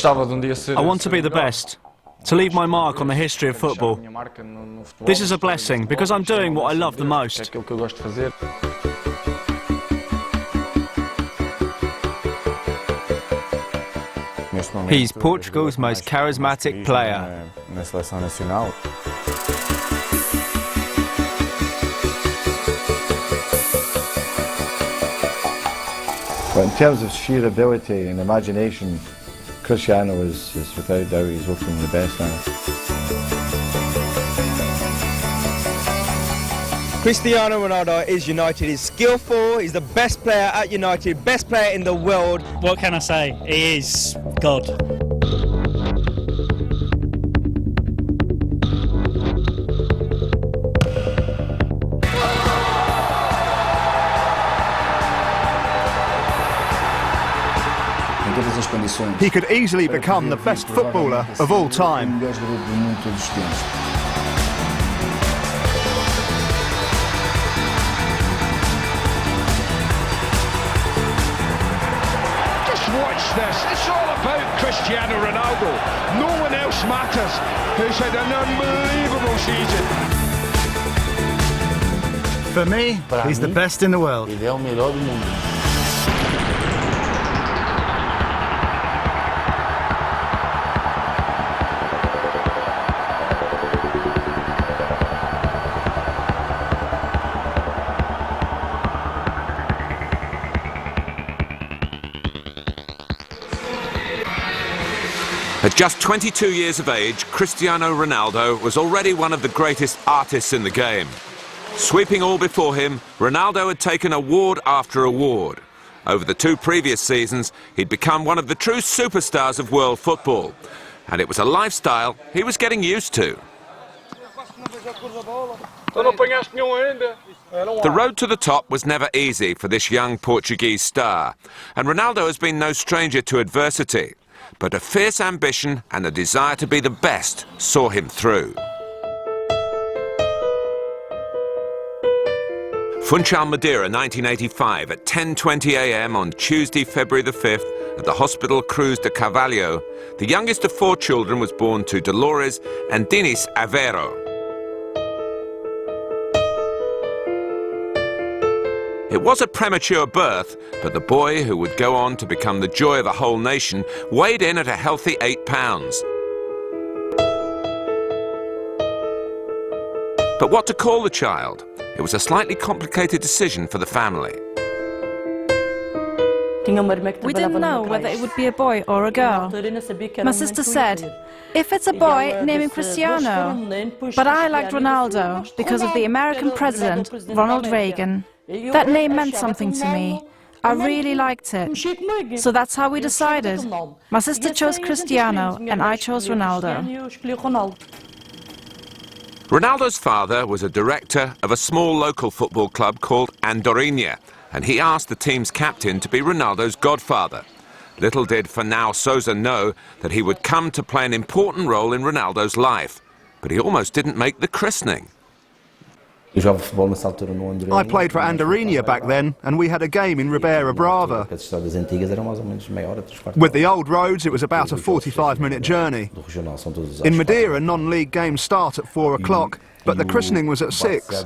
I want to be the best, to leave my mark on the history of football. This is a blessing because I'm doing what I love the most. He's Portugal's most charismatic player. Nacional. But in terms of sheer ability and imagination, Cristiano is without doubt, he's looking the best now. Cristiano Ronaldo is United. He's skillful, he's the best player at United, best player in the world. What can I say? He is God. He could easily become the best footballer of all time. Just watch this. It's all about Cristiano Ronaldo. No one else matters. He's had an unbelievable season. For me, he's the best in the world. At just 22 years of age, Cristiano Ronaldo was already one of the greatest artists in the game. Sweeping all before him, Ronaldo had taken award after award. Over the two previous seasons, he'd become one of the true superstars of world football. And it was a lifestyle he was getting used to. The road to the top was never easy for this young Portuguese star, and Ronaldo has been no stranger to adversity. But a fierce ambition and a desire to be the best saw him through. Funchal, Madeira, 1985, at 10:20 a.m. on Tuesday, February the 5th, at the Hospital Cruz de Carvalho, the youngest of 4 children was born to Dolores and Dinis Aveiro. It was a premature birth, but the boy, who would go on to become the joy of a whole nation, weighed in at a healthy 8 pounds. But what to call the child? It was a slightly complicated decision for the family. We didn't know whether it would be a boy or a girl. My sister said, if it's a boy, name him Cristiano. But I liked Ronaldo because of the American president, Ronald Reagan. That name meant something to me. I really liked it. So that's how we decided. My sister chose Cristiano and I chose Ronaldo. Ronaldo's father was a director of a small local football club called Andorinha, and he asked the team's captain to be Ronaldo's godfather. Little did Fernão Sousa know that he would come to play an important role in Ronaldo's life, but he almost didn't make the christening. I played for Andorinha back then, and we had a game in Ribeira Brava. With the old roads, it was about a 45-minute journey. In Madeira, non-league games start at 4 o'clock, but the christening was at 6.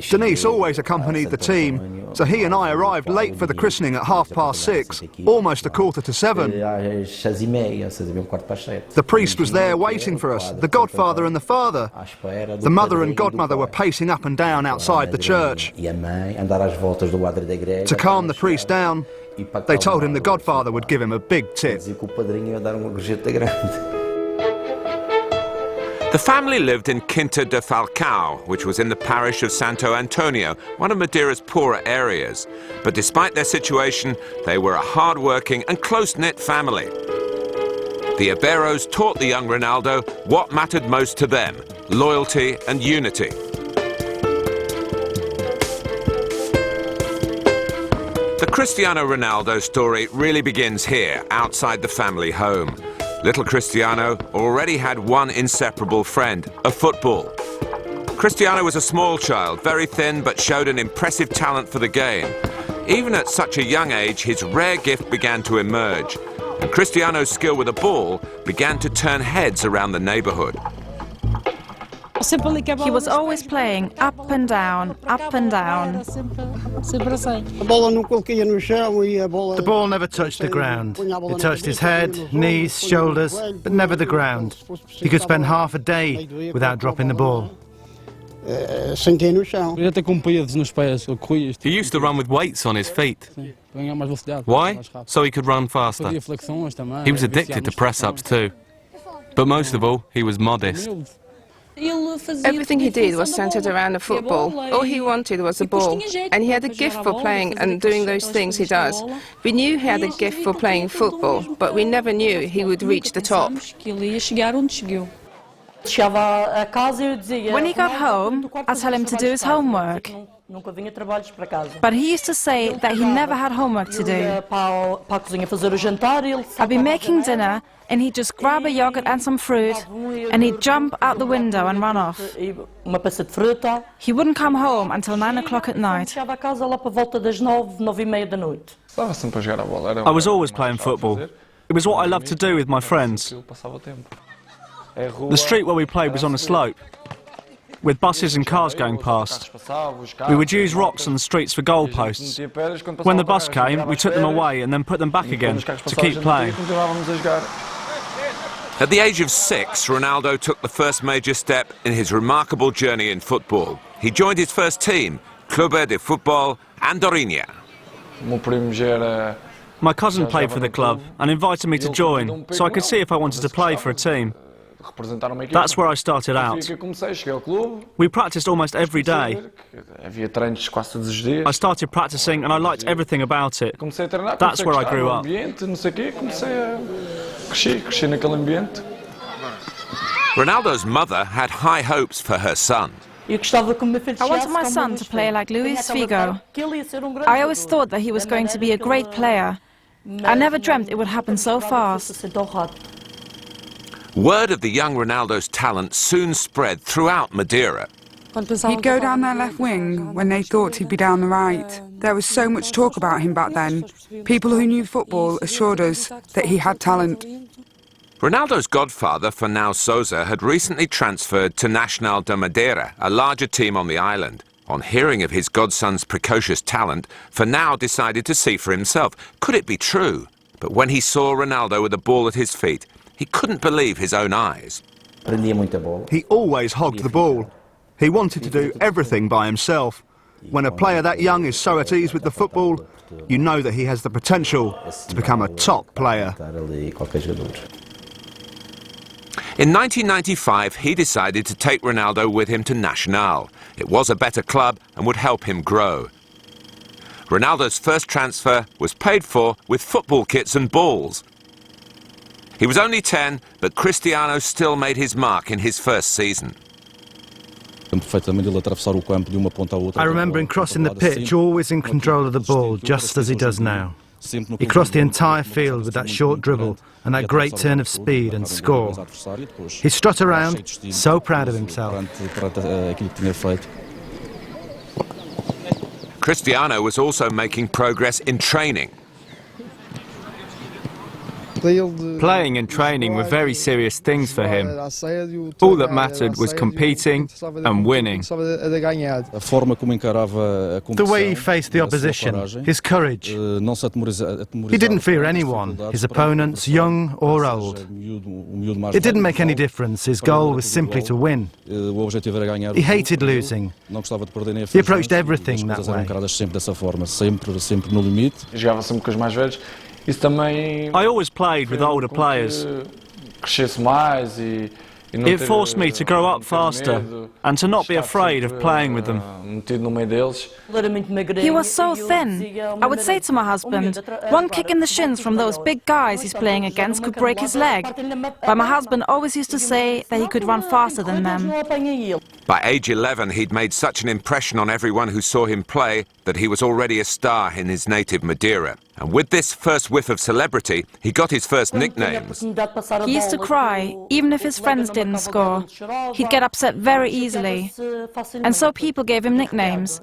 Denise always accompanied the team, so he and I arrived late for the christening at 6:30, almost 6:45. The priest was there waiting for us, the godfather and the father. The mother and godmother were pacing up and down outside the church. To calm the priest down, they told him the godfather would give him a big tip. The family lived in Quinta de Falcao, which was in the parish of Santo Antonio, one of Madeira's poorer areas. But despite their situation, they were a hard-working and close-knit family. The Aveiros taught the young Ronaldo what mattered most to them: loyalty and unity. The Cristiano Ronaldo story really begins here, outside the family home. Little Cristiano already had one inseparable friend, a football. Cristiano was a small child, very thin, but showed an impressive talent for the game. Even at such a young age, his rare gift began to emerge. And Cristiano's skill with the ball began to turn heads around the neighbourhood. He was always playing up and down, up and down. The ball never touched the ground. It touched his head, knees, shoulders, but never the ground. He could spend half a day without dropping the ball. He used to run with weights on his feet. Why? So he could run faster. He was addicted to press-ups too. But most of all, he was modest. Everything he did was centred around the football. All he wanted was the ball. And he had a gift for playing and doing those things he does. We knew he had a gift for playing football, but we never knew he would reach the top. When he got home, I'd tell him to do his homework. But he used to say that he never had homework to do. I'd be making dinner, and he'd just grab a yogurt and some fruit, and he'd jump out the window and run off. He wouldn't come home until 9 o'clock at night. I was always playing football. It was what I loved to do with my friends. The street where we played was on a slope, with buses and cars going past. We would use rocks on the streets for goalposts. When the bus came, we took them away and then put them back again to keep playing. At the age of 6, Ronaldo took the first major step in his remarkable journey in football. He joined his first team, Clube de Futebol Andorinha. My cousin played for the club and invited me to join, so I could see if I wanted to play for a team. That's where I started out. We practiced almost every day. I started practicing and I liked everything about it. That's where I grew up. Ronaldo's mother had high hopes for her son. I wanted my son to play like Luiz Figo. I always thought that he was going to be a great player. I never dreamt it would happen so fast. Word of the young Ronaldo's talent soon spread throughout Madeira. He'd go down their left wing when they thought he'd be down the right. There was so much talk about him back then. People who knew football assured us that he had talent. Ronaldo's godfather, Fernão Sousa, had recently transferred to Nacional de Madeira, a larger team on the island. On hearing of his godson's precocious talent, Fernão decided to see for himself. Could it be true? But when he saw Ronaldo with the ball at his feet, he couldn't believe his own eyes. He always hogged the ball. He wanted to do everything by himself. When a player that young is so at ease with the football, you know that he has the potential to become a top player. In 1995, he decided to take Ronaldo with him to Nacional. It was a better club and would help him grow. Ronaldo's first transfer was paid for with football kits and balls. He was only 10, but Cristiano still made his mark in his first season. I remember him crossing the pitch, always in control of the ball, just as he does now. He crossed the entire field with that short dribble and that great turn of speed and score. He strut around, so proud of himself. Cristiano was also making progress in training. Playing and training were very serious things for him. All that mattered was competing and winning. The way he faced the opposition, his courage. He didn't fear anyone, his opponents, young or old. It didn't make any difference, his goal was simply to win. He hated losing. He approached everything that way. I always played with older players. It forced me to grow up faster and to not be afraid of playing with them. He was so thin. I would say to my husband, one kick in the shins from those big guys he's playing against could break his leg. But my husband always used to say that he could run faster than them. By age 11, he'd made such an impression on everyone who saw him play that he was already a star in his native Madeira. And with this first whiff of celebrity, he got his first nicknames. He used to cry, even if his friends didn't score. He'd get upset very easily. And so people gave him nicknames.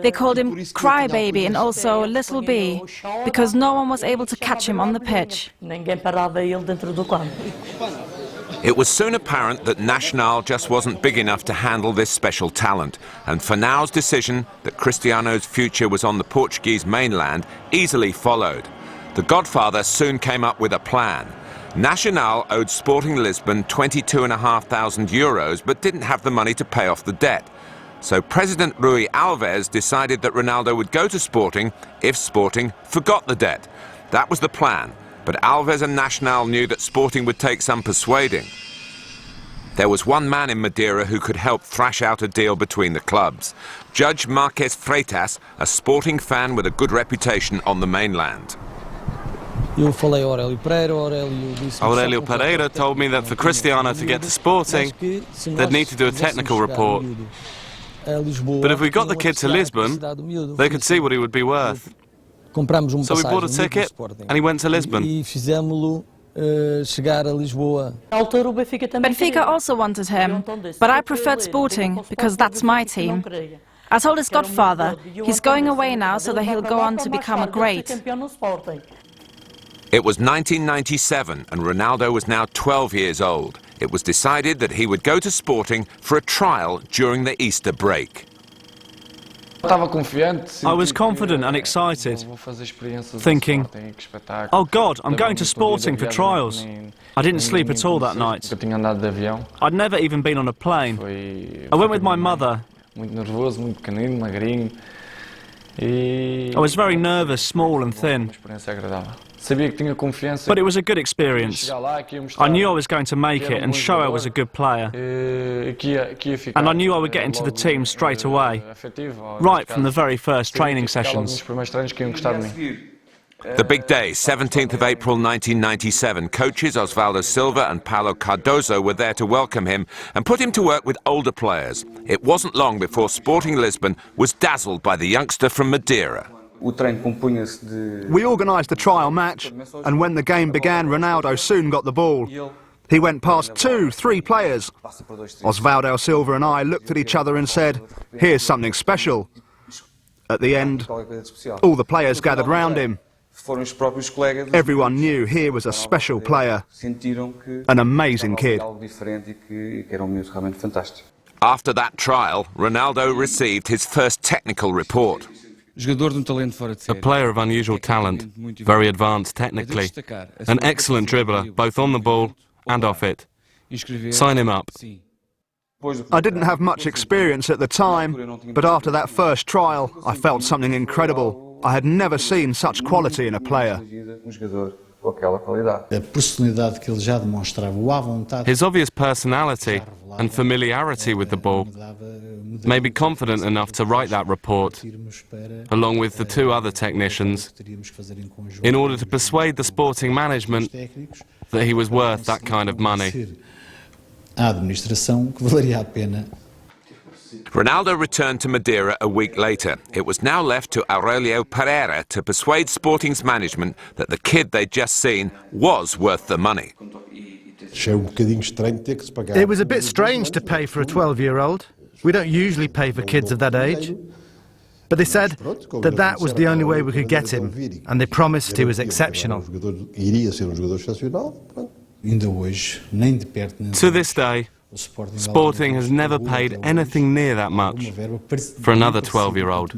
They called him Crybaby and also Little B, because no one was able to catch him on the pitch. It was soon apparent that Nacional just wasn't big enough to handle this special talent, and Fernão's decision that Cristiano's future was on the Portuguese mainland easily followed. The godfather soon came up with a plan. Nacional owed Sporting Lisbon €22,500 but didn't have the money to pay off the debt. So President Rui Alves decided that Ronaldo would go to Sporting if Sporting forgot the debt. That was the plan, but Alves and Nacional knew that Sporting would take some persuading. There was one man in Madeira who could help thrash out a deal between the clubs. Judge Marques Freitas, a Sporting fan with a good reputation on the mainland. Aurelio Pereira told me that for Cristiano to get to Sporting, they'd need to do a technical report. But if we got the kid to Lisbon, they could see what he would be worth. So we bought a ticket and he went to Lisbon. Benfica also wanted him, but I preferred Sporting because that's my team. I told his godfather he's going away now so that he'll go on to become a great. It was 1997 and Ronaldo was now 12 years old. It was decided that he would go to Sporting for a trial during the Easter break. I was confident and excited, thinking, oh God, I'm going to Sporting for trials. I didn't sleep at all that night. I'd never even been on a plane. I went with my mother. I was very nervous, small and thin. But it was a good experience. I knew I was going to make it and show I was a good player. And I knew I would get into the team straight away, right from the very first training sessions. The big day, 17th of April 1997, coaches Osvaldo Silva and Paulo Cardoso were there to welcome him and put him to work with older players. It wasn't long before Sporting Lisbon was dazzled by the youngster from Madeira. We organised a trial match, and when the game began, Ronaldo soon got the ball. He went past 2-3 players. Osvaldo Silva and I looked at each other and said, here's something special. At the end, all the players gathered round him. Everyone knew here was a special player, an amazing kid. After that trial, Ronaldo received his first technical report. A player of unusual talent, very advanced technically, an excellent dribbler, both on the ball and off it. Sign him up. I didn't have much experience at the time, but after that first trial, I felt something incredible. I had never seen such quality in a player. His obvious personality and familiarity with the ball made me confident enough to write that report, along with the two other technicians, in order to persuade the Sporting management that he was worth that kind of money. Ronaldo returned to Madeira a week later. It was now left to Aurelio Pereira to persuade Sporting's management that the kid they'd just seen was worth the money. It was a bit strange to pay for a 12-year-old. We don't usually pay for kids of that age. But they said that that was the only way we could get him, and they promised he was exceptional. To this day, Sporting has never paid anything near that much for another 12-year-old.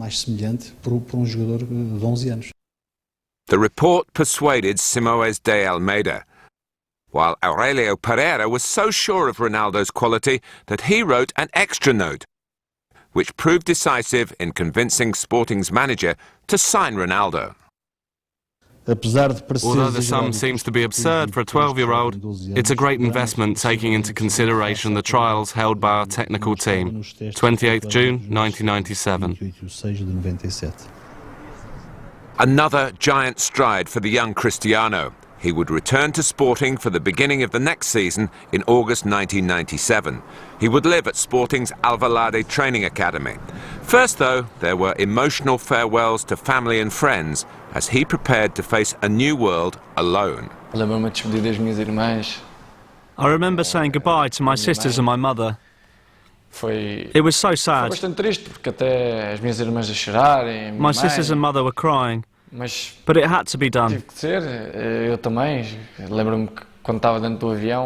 The report persuaded Simoes de Almeida, while Aurelio Pereira was so sure of Ronaldo's quality that he wrote an extra note, which proved decisive in convincing Sporting's manager to sign Ronaldo. Although the sum seems to be absurd for a 12-year-old, it's a great investment taking into consideration the trials held by our technical team. 28th June 1997. Another giant stride for the young Cristiano. He would return to Sporting for the beginning of the next season in August 1997. He would live at Sporting's Alvalade training academy. First, though, there were emotional farewells to family and friends as he prepared to face a new world alone. I remember saying goodbye to my sisters and my mother. It was so sad. My sisters and mother were crying, but it had to be done.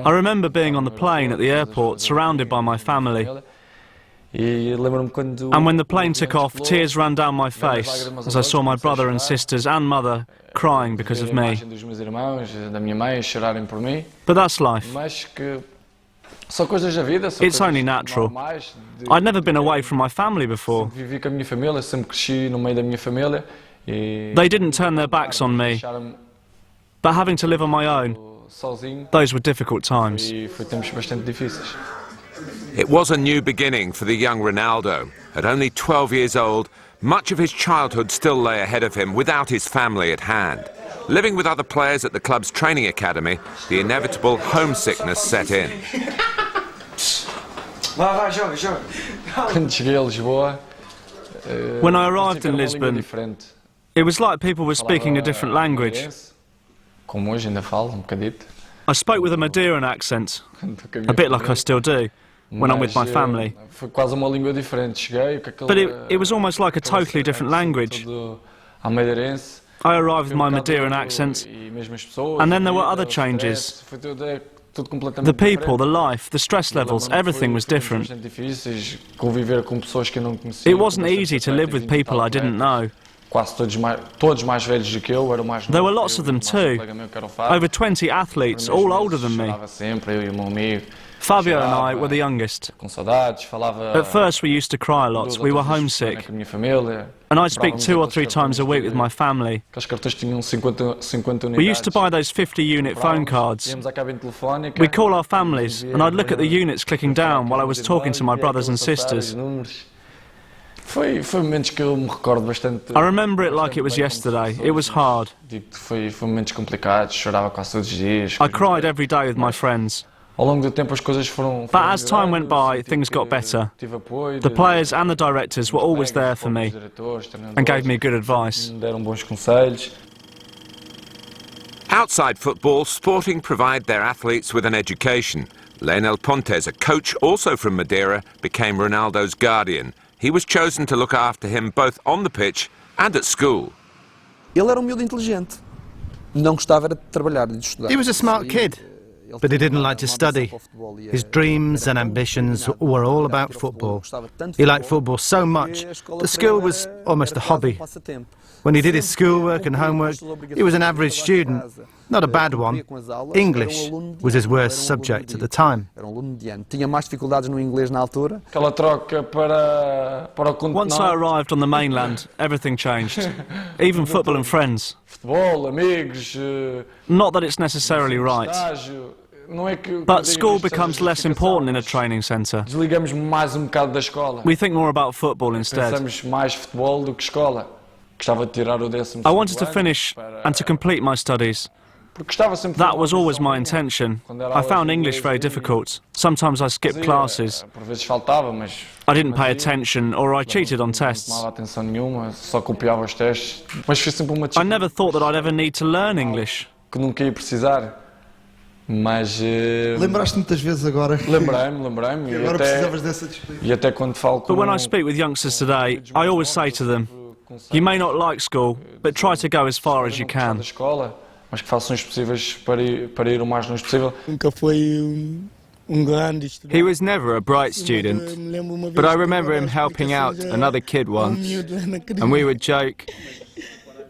I remember being on the plane at the airport, surrounded by my family. And when the plane took off, tears ran down my face as I saw my brother and sisters and mother crying because of me. But that's life. It's only natural. I'd never been away from my family before. They didn't turn their backs on me, but having to live on my own, those were difficult times. It was a new beginning for the young Ronaldo. At only 12 years old, much of his childhood still lay ahead of him without his family at hand. Living with other players at the club's training academy, the inevitable homesickness set in. When I arrived in Lisbon, it was like people were speaking a different language. I spoke with a Madeiran accent, a bit like I still do, when I'm with my family. But it was almost like a totally different language. I arrived with my Madeiran accent, and then there were other changes. The people, the life, the stress levels, everything was different. It wasn't easy to live with people I didn't know. There were lots of them too, over 20 athletes, all older than me. Fabio and I were the youngest. At first we used to cry a lot, we were homesick. And I'd speak 2 or 3 times a week with my family. We used to buy those 50-unit phone cards. We'd call our families, and I'd look at the units clicking down while I was talking to my brothers and sisters. I remember it like it was yesterday. It was hard. I cried every day with my friends. But as time went by, things got better. The players and the directors were always there for me and gave me good advice. Outside football, Sporting provide their athletes with an education. Leonel Pontes, a coach also from Madeira, became Ronaldo's guardian. He was chosen to look after him both on the pitch and at school. He was a smart kid, but he didn't like to study. His dreams and ambitions were all about football. He liked football so much, the school was almost a hobby. When he did his schoolwork and homework, he was an average student, not a bad one. English was his worst subject at the time. Once I arrived on the mainland, everything changed, even football and friends. Not that it's necessarily right, but school becomes less important in a training centre. We think more about football instead. I wanted to finish and to complete my studies. That was always my intention. I found English very difficult. Sometimes I skipped classes. I didn't pay attention, or I cheated on tests. I never thought that I'd ever need to learn English. Lembraste muitas vezes agora? Lembrei-me. But when I speak with youngsters today, I always say to them, you may not like school, but try to go as far as you can. He was never a bright student, but I remember him helping out another kid once, and we would joke,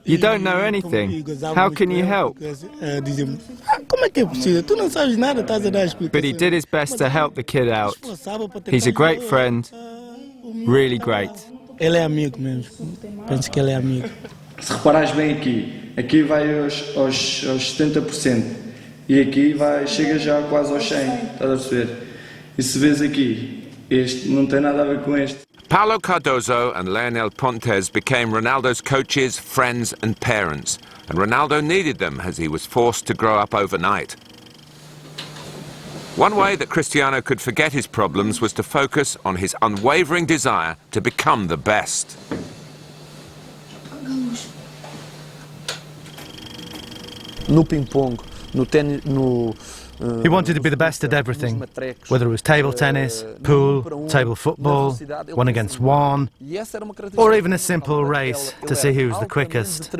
"You don't know anything, how can you help?" But he did his best to help the kid out. He's a great friend, really great. Ele é amigo mesmo, penso que ele é amigo. Se reparares bem aqui vai aos 70% e aqui chega já quase aos 100, estás a perceber? E se vês aqui, este não tem nada a ver com este. Paulo Cardoso and Leonel Pontes became Ronaldo's coaches, friends and parents, and Ronaldo needed them as he was forced to grow up overnight. One way that Cristiano could forget his problems was to focus on his unwavering desire to become the best. No ping-pong, no He wanted to be the best at everything, whether it was table tennis, pool, table football, 1 against 1, or even a simple race to see who was the quickest.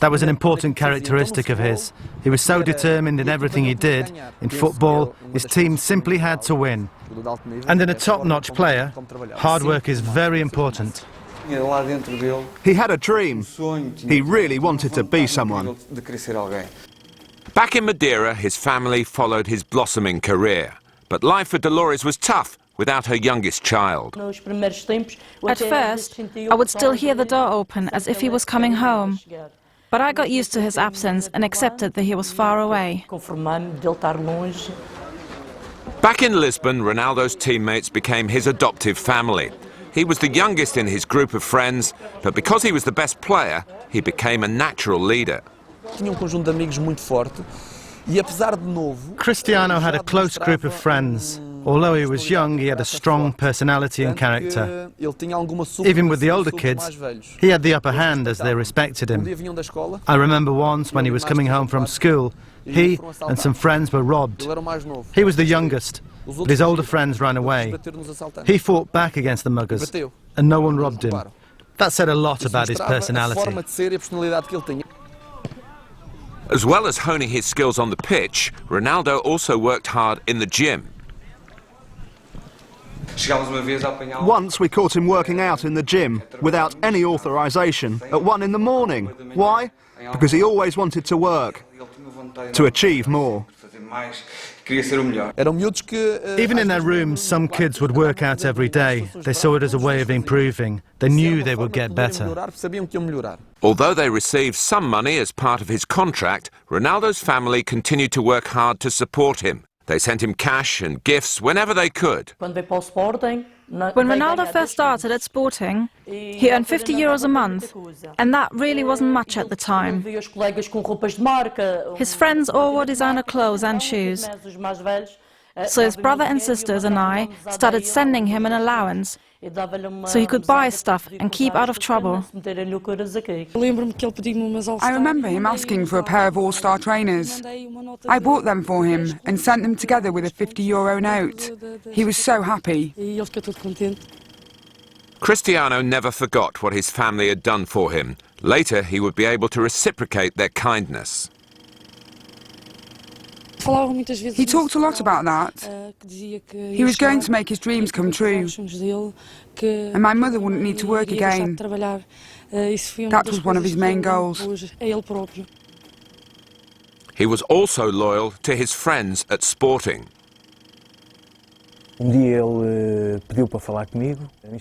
That was an important characteristic of his. He was so determined in everything he did. In football, his team simply had to win. And in a top-notch player, hard work is very important. He had a dream. He really wanted to be someone. Back in Madeira, his family followed his blossoming career. But life for Dolores was tough without her youngest child. At first, I would still hear the door open as if he was coming home. But I got used to his absence and accepted that he was far away. Back in Lisbon, Ronaldo's teammates became his adoptive family. He was the youngest in his group of friends, but because he was the best player, he became a natural leader. Cristiano had a close group of friends. Although he was young, he had a strong personality and character. Even with the older kids, he had the upper hand as they respected him. I remember once when he was coming home from school, he and some friends were robbed. He was the youngest, but his older friends ran away. He fought back against the muggers, and no one robbed him. That said a lot about his personality. As well as honing his skills on the pitch, Ronaldo also worked hard in the gym. Once we caught him working out in the gym without any authorization at 1 in the morning. Why? Because he always wanted to work, to achieve more. Even in their rooms, some kids would work out every day. They saw it as a way of improving. They knew they would get better. Although they received some money as part of his contract, Ronaldo's family continued to work hard to support him. They sent him cash and gifts whenever they could. When Ronaldo first started at Sporting, he earned €50 a month, and that really wasn't much at the time. His friends all wore designer clothes and shoes, so his brother and sisters and I started sending him an allowance so he could buy stuff and keep out of trouble. I remember him asking for a pair of all-star trainers. I bought them for him and sent them together with a €50 note. He was so happy. Cristiano never forgot what his family had done for him. Later, he would be able to reciprocate their kindness. He talked a lot about that. He was going to make his dreams come true. And my mother wouldn't need to work again. That was one of his main goals. He was also loyal to his friends at Sporting.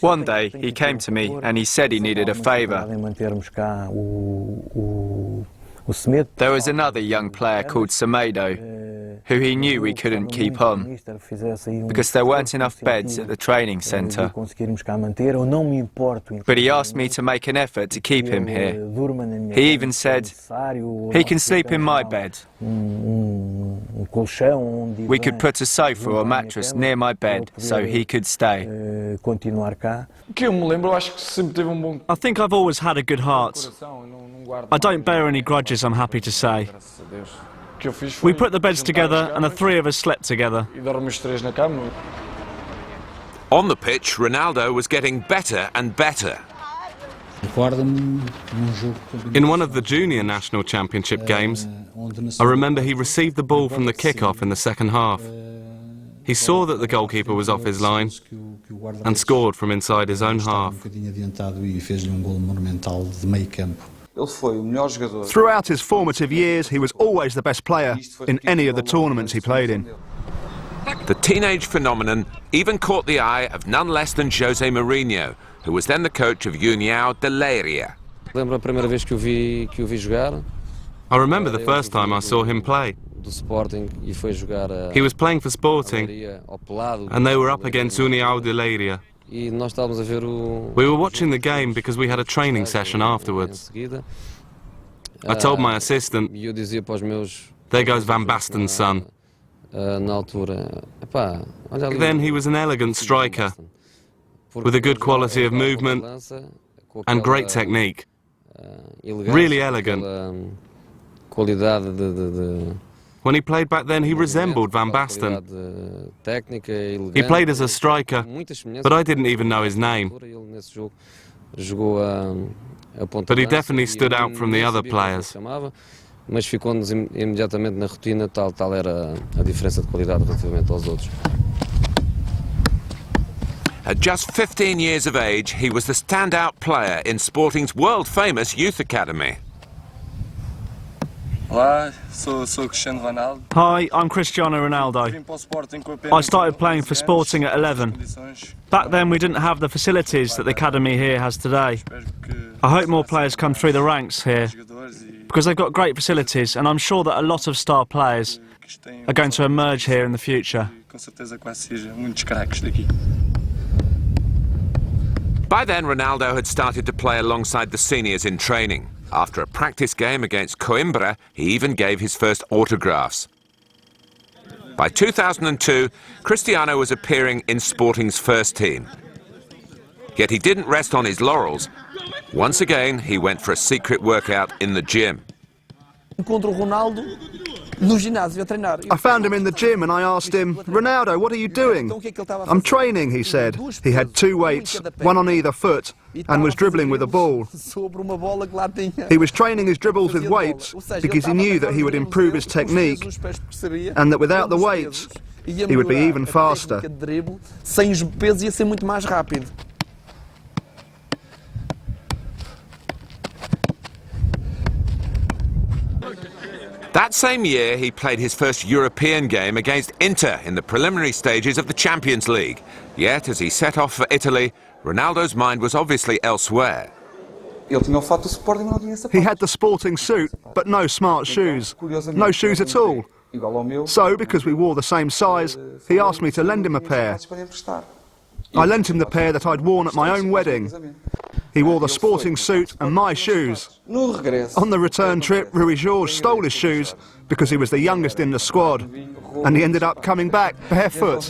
One day he came to me and he said he needed a favour. There was another young player called Semedo, who he knew we couldn't keep on, because there weren't enough beds at the training centre. But he asked me to make an effort to keep him here. He even said, he can sleep in my bed. We could put a sofa or mattress near my bed so he could stay. I think I've always had a good heart. I don't bear any grudges, I'm happy to say. We put the beds together and the three of us slept together. On the pitch, Ronaldo was getting better and better. In one of the junior national championship games, I remember he received the ball from the kick-off in the second half. He saw that the goalkeeper was off his line and scored from inside his own half. Throughout his formative years, he was always the best player in any of the tournaments he played in. The teenage phenomenon even caught the eye of none less than Jose Mourinho, who was then the coach of União de Leiria. I remember the first time I saw him play. He was playing for Sporting, and they were up against União de Leiria. We were watching the game because we had a training session afterwards. I told my assistant, there goes Van Basten's son. Then he was an elegant striker, with a good quality of movement and great technique. Really elegant. When he played back then, he resembled Van Basten. He played as a striker, but I didn't even know his name. But he definitely stood out from the other players. Mas ficou-nos imediatamente na rotina, tal era a diferença de qualidade relativamente aos outros. At just 15 years of age, he was the standout player in Sporting's world-famous youth academy. Olá, sou Cristiano Ronaldo. Hi, I'm Cristiano Ronaldo. I started playing for Sporting at 11. Back then we didn't have the facilities that the academy here has today. I hope more players come through the ranks here, because they've got great facilities, and I'm sure that a lot of star players are going to emerge here in the future. By then, Ronaldo had started to play alongside the seniors in training. After a practice game against Coimbra, he even gave his first autographs. By 2002, Cristiano was appearing in Sporting's first team. Yet he didn't rest on his laurels. Once again, he went for a secret workout in the gym. I found him in the gym and I asked him, "Ronaldo, what are you doing?" "I'm training," he said. He had two weights, one on either foot, and was dribbling with a ball. He was training his dribbles with weights because he knew that he would improve his technique and that without the weights, he would be even faster. That same year, he played his first European game against Inter in the preliminary stages of the Champions League. Yet, as he set off for Italy, Ronaldo's mind was obviously elsewhere. He had the Sporting suit, but no smart shoes. No shoes at all. So, because we wore the same size, he asked me to lend him a pair. I lent him the pair that I'd worn at my own wedding. He wore the Sporting suit and my shoes. On the return trip, Rui Jorge stole his shoes because he was the youngest in the squad, and he ended up coming back barefoot.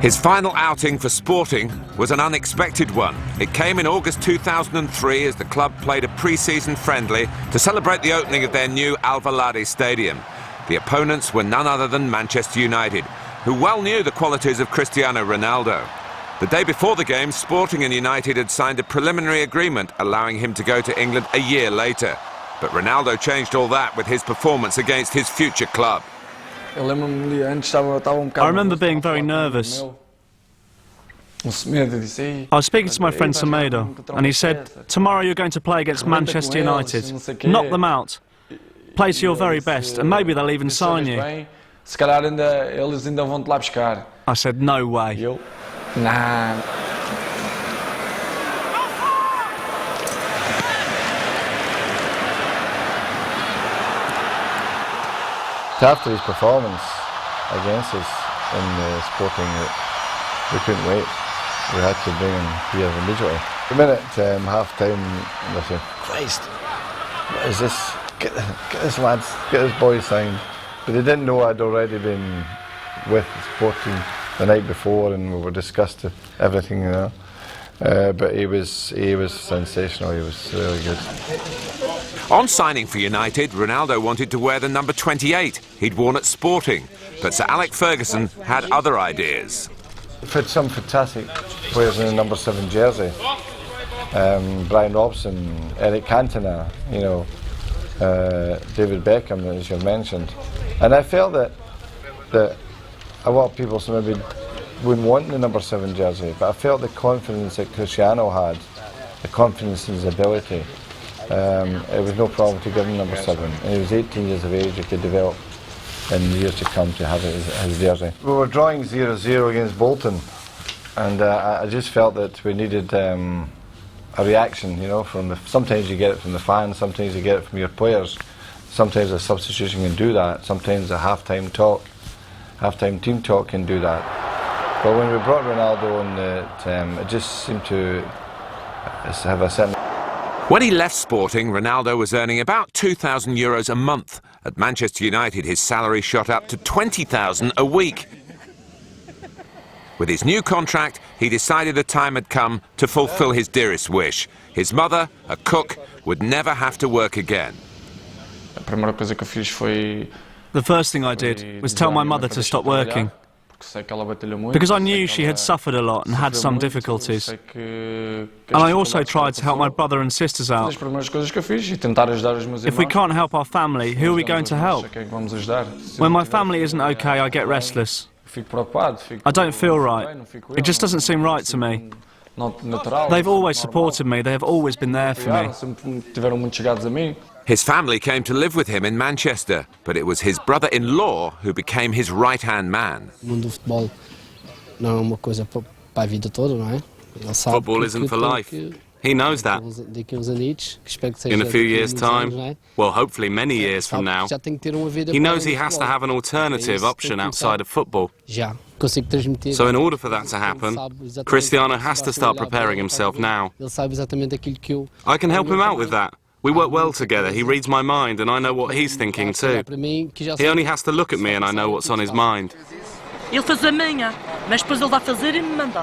His final outing for Sporting was an unexpected one. It came in August 2003 as the club played a pre-season friendly to celebrate the opening of their new Alvalade stadium. The opponents were none other than Manchester United, who well knew the qualities of Cristiano Ronaldo. The day before the game, Sporting and United had signed a preliminary agreement allowing him to go to England a year later. But Ronaldo changed all that with his performance against his future club. I remember being very nervous. I was speaking to my friend Semedo, and he said, "Tomorrow you're going to play against Manchester United. Knock them out. Play to your very best, and maybe they'll even sign you." I said, "No way." Nah. After his performance against us in Sporting, we couldn't wait. We had to bring him here immediately. The minute half-time, I said, "Christ, what is this? Get this lads, get this boy signed." But they didn't know I'd already been with Sporting the night before, and we were discussed everything, you know. But he was sensational. He was really good. On signing for United, Ronaldo wanted to wear the number 28 he'd worn at Sporting, but Sir Alex Ferguson had other ideas. We've had some fantastic players in the number 7 jersey. Brian Robson, Eric Cantona, you know, David Beckham, as you mentioned. And I felt that a lot of people maybe wouldn't want the number 7 jersey, but I felt the confidence that Cristiano had, the confidence in his ability. It was no problem to give him number 7, and he was 18 years of age. He could develop in years to come to have it as his jersey. We were drawing 0-0 against Bolton, and I just felt that we needed a reaction, you know, sometimes you get it from the fans, sometimes you get it from your players, sometimes a substitution can do that, sometimes a half-time team talk can do that. But when we brought Ronaldo in, it just seemed to have a certain... When he left Sporting, Ronaldo was earning about €2,000 a month. At Manchester United, his salary shot up to $20,000 a week. With his new contract, he decided the time had come to fulfill his dearest wish. His mother, a cook, would never have to work again. The first thing I did was tell my mother to stop working, because I knew she had suffered a lot and had some difficulties. And I also tried to help my brother and sisters out. If we can't help our family, who are we going to help? When my family isn't okay, I get restless. I don't feel right. It just doesn't seem right to me. They've always supported me. They have always been there for me. His family came to live with him in Manchester, but it was his brother-in-law who became his right-hand man. Football isn't for life. He knows that. In a few years' time, well, hopefully many years from now, he knows he has to have an alternative option outside of football. So in order for that to happen, Cristiano has to start preparing himself now. I can help him out with that. We work well together. He reads my mind and I know what he's thinking too. He only has to look at me and I know what's on his mind.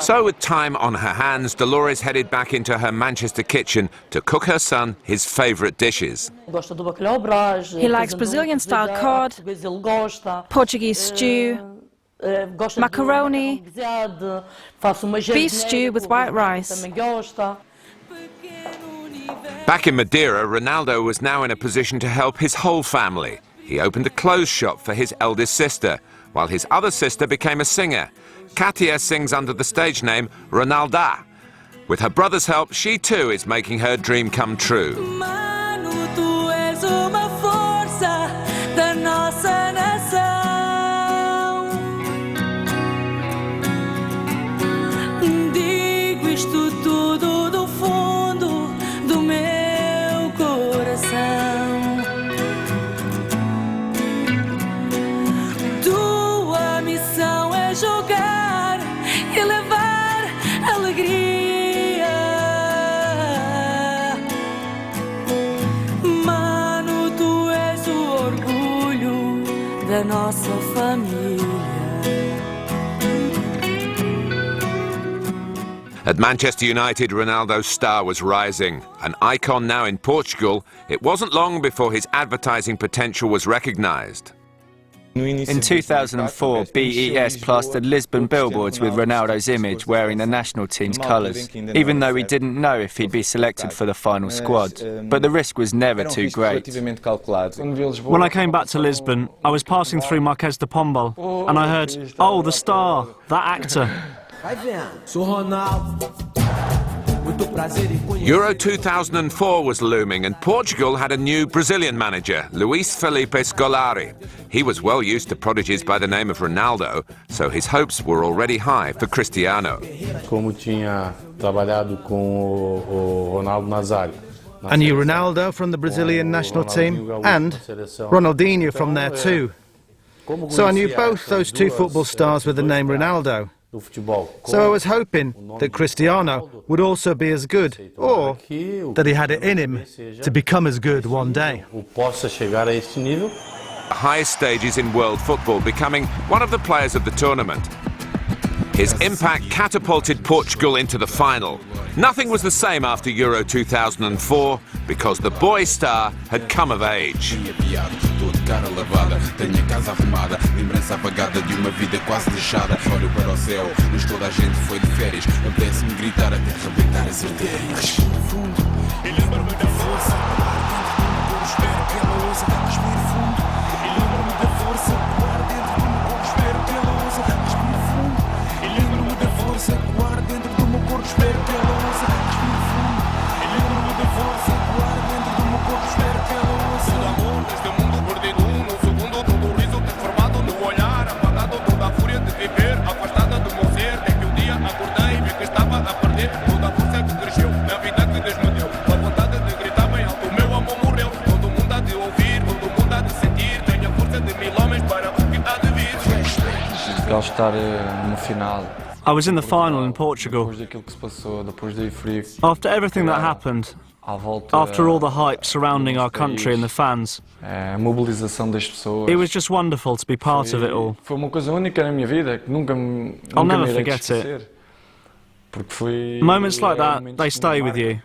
So with time on her hands, Dolores headed back into her Manchester kitchen to cook her son his favourite dishes. He likes Brazilian-style cod, Portuguese stew, macaroni, beef stew with white rice. Back in Madeira, Ronaldo was now in a position to help his whole family. He opened a clothes shop for his eldest sister, while his other sister became a singer. Katia sings under the stage name Ronalda. With her brother's help, she too is making her dream come true. At Manchester United, Ronaldo's star was rising. An icon now in Portugal, it wasn't long before his advertising potential was recognised. In 2004, BES plastered Lisbon billboards with Ronaldo's image wearing the national team's colours, even though we didn't know if he'd be selected for the final squad. But the risk was never too great. When I came back to Lisbon, I was passing through Marquês de Pombal, and I heard, "Oh, the star, that actor." Euro 2004 was looming and Portugal had a new Brazilian manager, Luiz Felipe Scolari. He was well used to prodigies by the name of Ronaldo, so his hopes were already high for Cristiano. I knew Ronaldo from the Brazilian national team and Ronaldinho from there too. So I knew both those two football stars with the name Ronaldo. So I was hoping that Cristiano would also be as good, or that he had it in him to become as good one day. The highest stages in world football, becoming one of the players of the tournament. His impact catapulted Portugal into the final. Nothing was the same after Euro 2004 because the boy star had come of age. Cara lavada, tenho a casa arrumada, lembrança apagada de uma vida quase deixada. Olho para o céu, mas toda a gente foi de férias. Apetece-me gritar até arrebentar as artérias. Respiro fundo, e lembro-me da força. Espero que ela ouça. Respiro fundo, e lembro-me da força. Ar dentro do meu corpo, espero que ela ouça. Respiro fundo, e lembro-me da força. Ar dentro do meu corpo, espero que ela ouça. Respiro fundo, e lembro-me da força. Ar dentro do meu corpo, espero que ela ouça. I was in the final in Portugal. After everything that happened, after all the hype surrounding our country and the fans, it was just wonderful to be part of it all. I'll never forget it. Moments like that, they stay with you.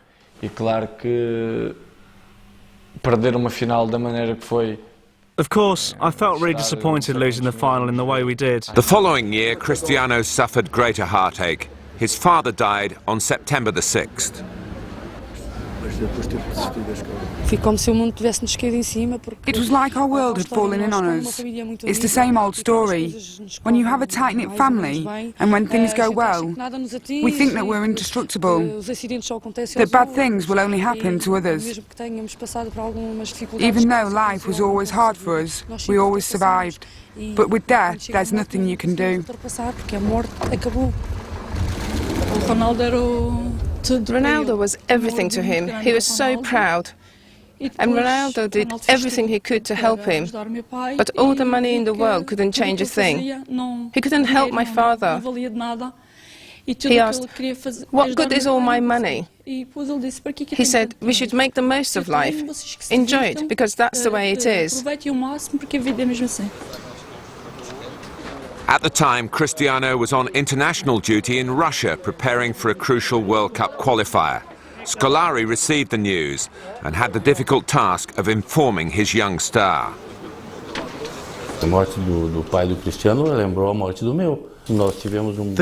Of course, I felt really disappointed losing the final in the way we did. The following year, Cristiano suffered greater heartache. His father died on September the 6th. It was like our world had fallen in on us. It's the same old story. When you have a tight-knit family, and when things go well, we think that we're indestructible, that bad things will only happen to others. Even though life was always hard for us, we always survived. But with death, there's nothing you can do. Ronaldo was everything to him. He was so proud. And Ronaldo did everything he could to help him. But all the money in the world couldn't change a thing. He couldn't help my father. He asked, "What good is all my money?" He said, "We should make the most of life. Enjoy it, because that's the way it is." At the time, Cristiano was on international duty in Russia, preparing for a crucial World Cup qualifier. Scolari received the news and had the difficult task of informing his young star. The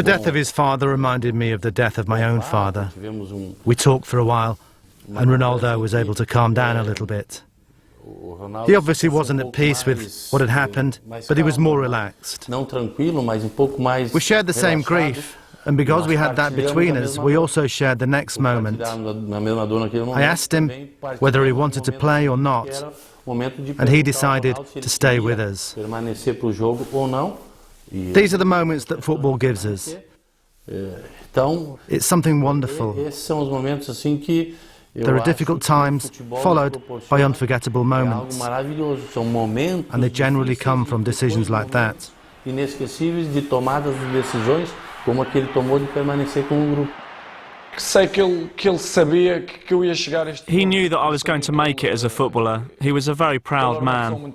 death of his father reminded me of the death of my own father. We talked for a while, and Ronaldo was able to calm down a little bit. He obviously wasn't at peace with what had happened, but he was more relaxed. We shared the same grief, and because we had that between us, we also shared the next moment. I asked him whether he wanted to play or not, and he decided to stay with us. These are the moments that football gives us. It's something wonderful. There are difficult times, followed by unforgettable moments, and they generally come from decisions like that. He knew that I was going to make it as a footballer. He was a very proud man.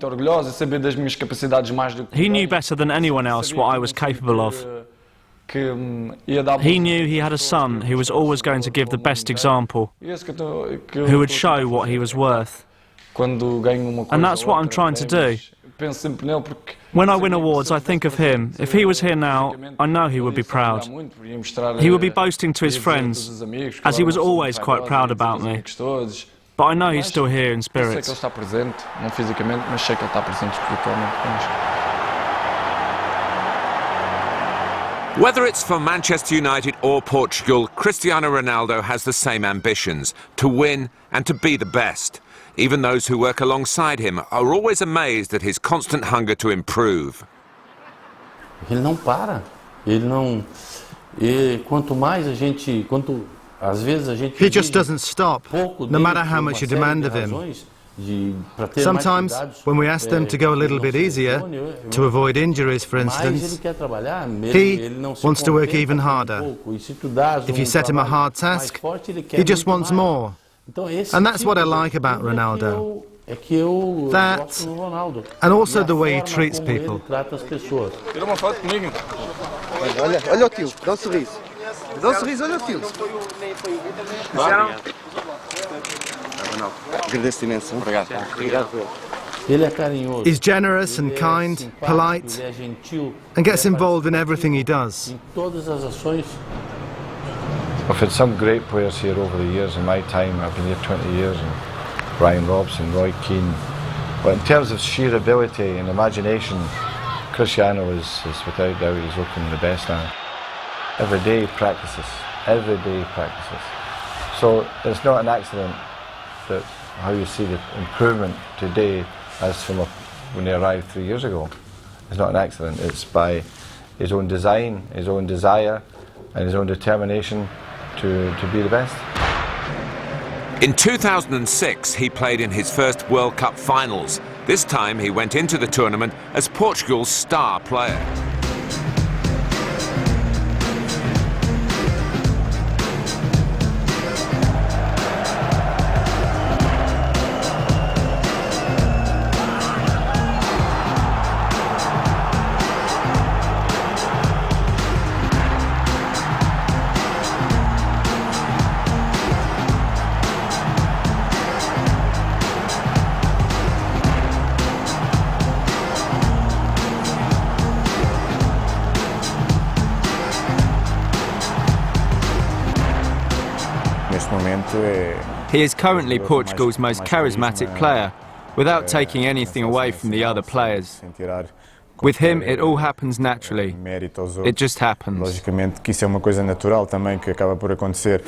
He knew better than anyone else what I was capable of. He knew he had a son who was always going to give the best example, who would show what he was worth. And that's what I'm trying to do. When I win awards, I think of him. If he was here now, I know he would be proud. He would be boasting to his friends, as he was always quite proud about me. But I know he's still here in spirit. Whether it's for Manchester United or Portugal, Cristiano Ronaldo has the same ambitions, to win and to be the best. Even those who work alongside him are always amazed at his constant hunger to improve. He just doesn't stop, no matter how much you demand of him. Sometimes, when we ask them to go a little bit easier, to avoid injuries for instance, he wants to work even harder. If you set him a hard task, he just wants more. And that's what I like about Ronaldo. That, and also the way he treats people. He's generous and kind, polite, and gets involved in everything he does. I've had some great players here over the years in my time. I've been here 20 years, and Brian Robson, Roy Keane. But in terms of sheer ability and imagination, Cristiano is without doubt, he's looking the best now. Every day he practices, every day he practices. So it's not an accident that how you see the improvement today as from when he arrived 3 years ago. It's not an accident, it's by his own design, his own desire and his own determination to be the best. In 2006, he played in his first World Cup finals. This time he went into the tournament as Portugal's star player. He is currently Portugal's most charismatic player, without taking anything away from the other players. With him, it all happens naturally. It just happens. Logicamente que isso é uma coisa natural também que acaba por acontecer.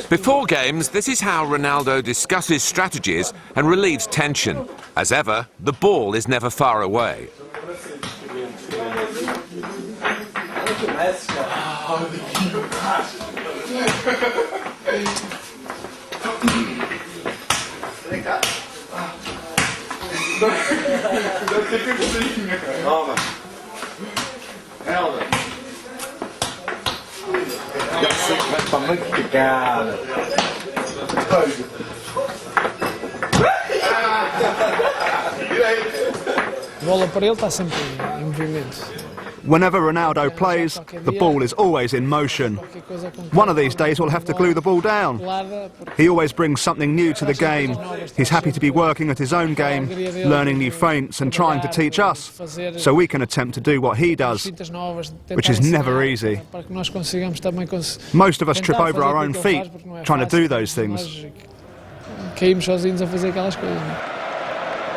Before games, this is how Ronaldo discusses strategies and relieves tension. As ever, the ball is never far away. Bola para ele está sempre em movimento. Whenever Ronaldo plays, the ball is always in motion. One of these days we'll have to glue the ball down. He always brings something new to the game. He's happy to be working at his own game, learning new feints and trying to teach us, so we can attempt to do what he does, which is never easy. Most of us trip over our own feet trying to do those things.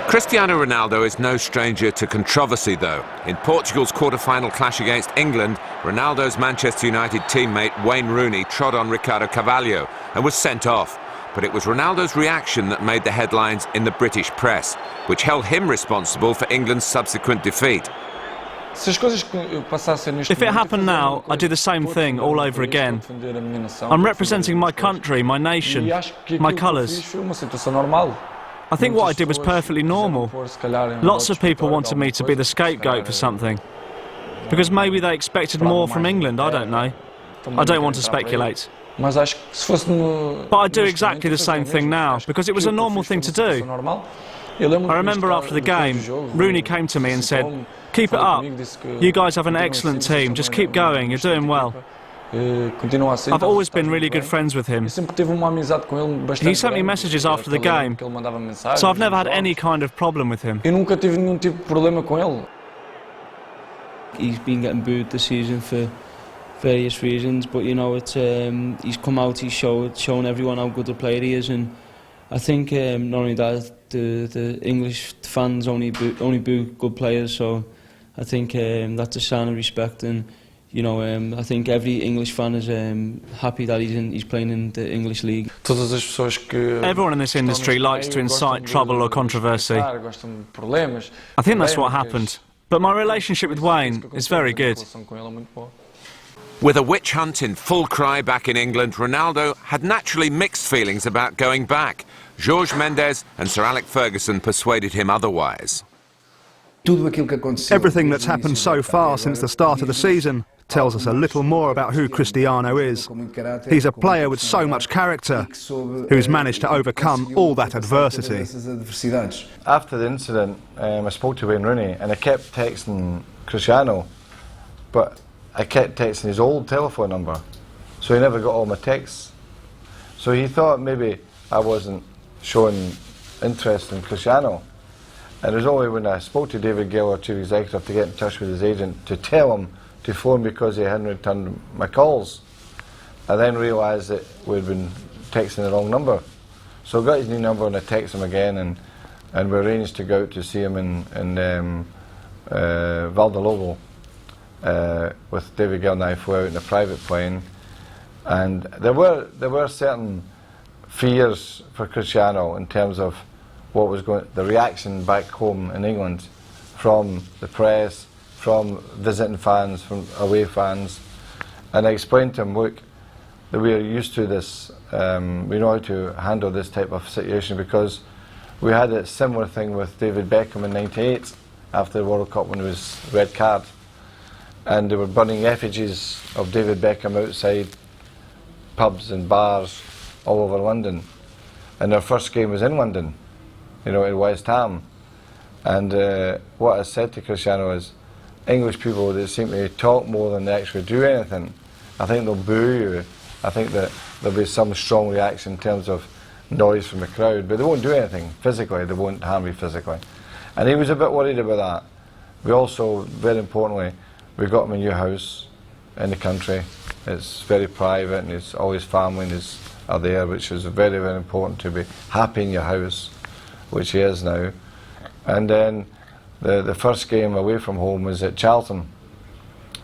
Cristiano Ronaldo is no stranger to controversy, though. In Portugal's quarter-final clash against England, Ronaldo's Manchester United teammate Wayne Rooney trod on Ricardo Carvalho and was sent off. But it was Ronaldo's reaction that made the headlines in the British press, which held him responsible for England's subsequent defeat. If it happened now, I'd do the same thing all over again. I'm representing my country, my nation, my colours. I think what I did was perfectly normal. Lots of people wanted me to be the scapegoat for something. Because maybe they expected more from England, I don't know. I don't want to speculate. But I'd do exactly the same thing now, because it was a normal thing to do. I remember after the game, Rooney came to me and said, "Keep it up. You guys have an excellent team, just keep going, you're doing well." I've always been really good friends with him. He sent me messages after the game, so I've never had any kind of problem with him. He's been getting booed this season for various reasons, but you know, it's he's come out, he's shown everyone how good a player he is, and I think not only that, the English fans only boo good players, so I think that's a sign of respect, and you know, I think every English fan is happy that he's playing in the English league. Everyone in this industry likes to incite trouble or controversy. I think that's what happened. But my relationship with Wayne is very good. With a witch hunt in full cry back in England, Ronaldo had naturally mixed feelings about going back. Jorge Mendes and Sir Alex Ferguson persuaded him otherwise. Everything that's happened so far since the start of the season tells us a little more about who Cristiano is. He's a player with so much character, who's managed to overcome all that adversity. After the incident, I spoke to Wayne Rooney and I kept texting Cristiano, but I kept texting his old telephone number, so he never got all my texts. So he thought maybe I wasn't showing interest in Cristiano. And it was only when I spoke to David Gill, our chief executive, to get in touch with his agent to tell him to phone because he hadn't returned my calls. I then realised that we'd been texting the wrong number. So I got his new number and I texted him again, and we arranged to go out to see him in Valdelobos with David Gill and I flew out in a private plane. And there were certain fears for Cristiano in terms of what was the reaction back home in England from the press, from visiting fans, from away fans. And I explained to him, look, that we are used to this, we know how to handle this type of situation, because we had a similar thing with David Beckham in '98 after the World Cup when it was red card. And they were burning effigies of David Beckham outside pubs and bars all over London. And our first game was in London, you know, in West Ham. And what I said to Cristiano is, English people, they seem to talk more than they actually do anything. I think they'll boo you. I think that there'll be some strong reaction in terms of noise from the crowd, but they won't do anything physically. They won't harm you physically. And he was a bit worried about that. We also, very importantly, we got him a new house in the country. It's very private, and all his family are there, which is very, very important to be happy in your house, which he is now. And then the first game away from home was at Charlton.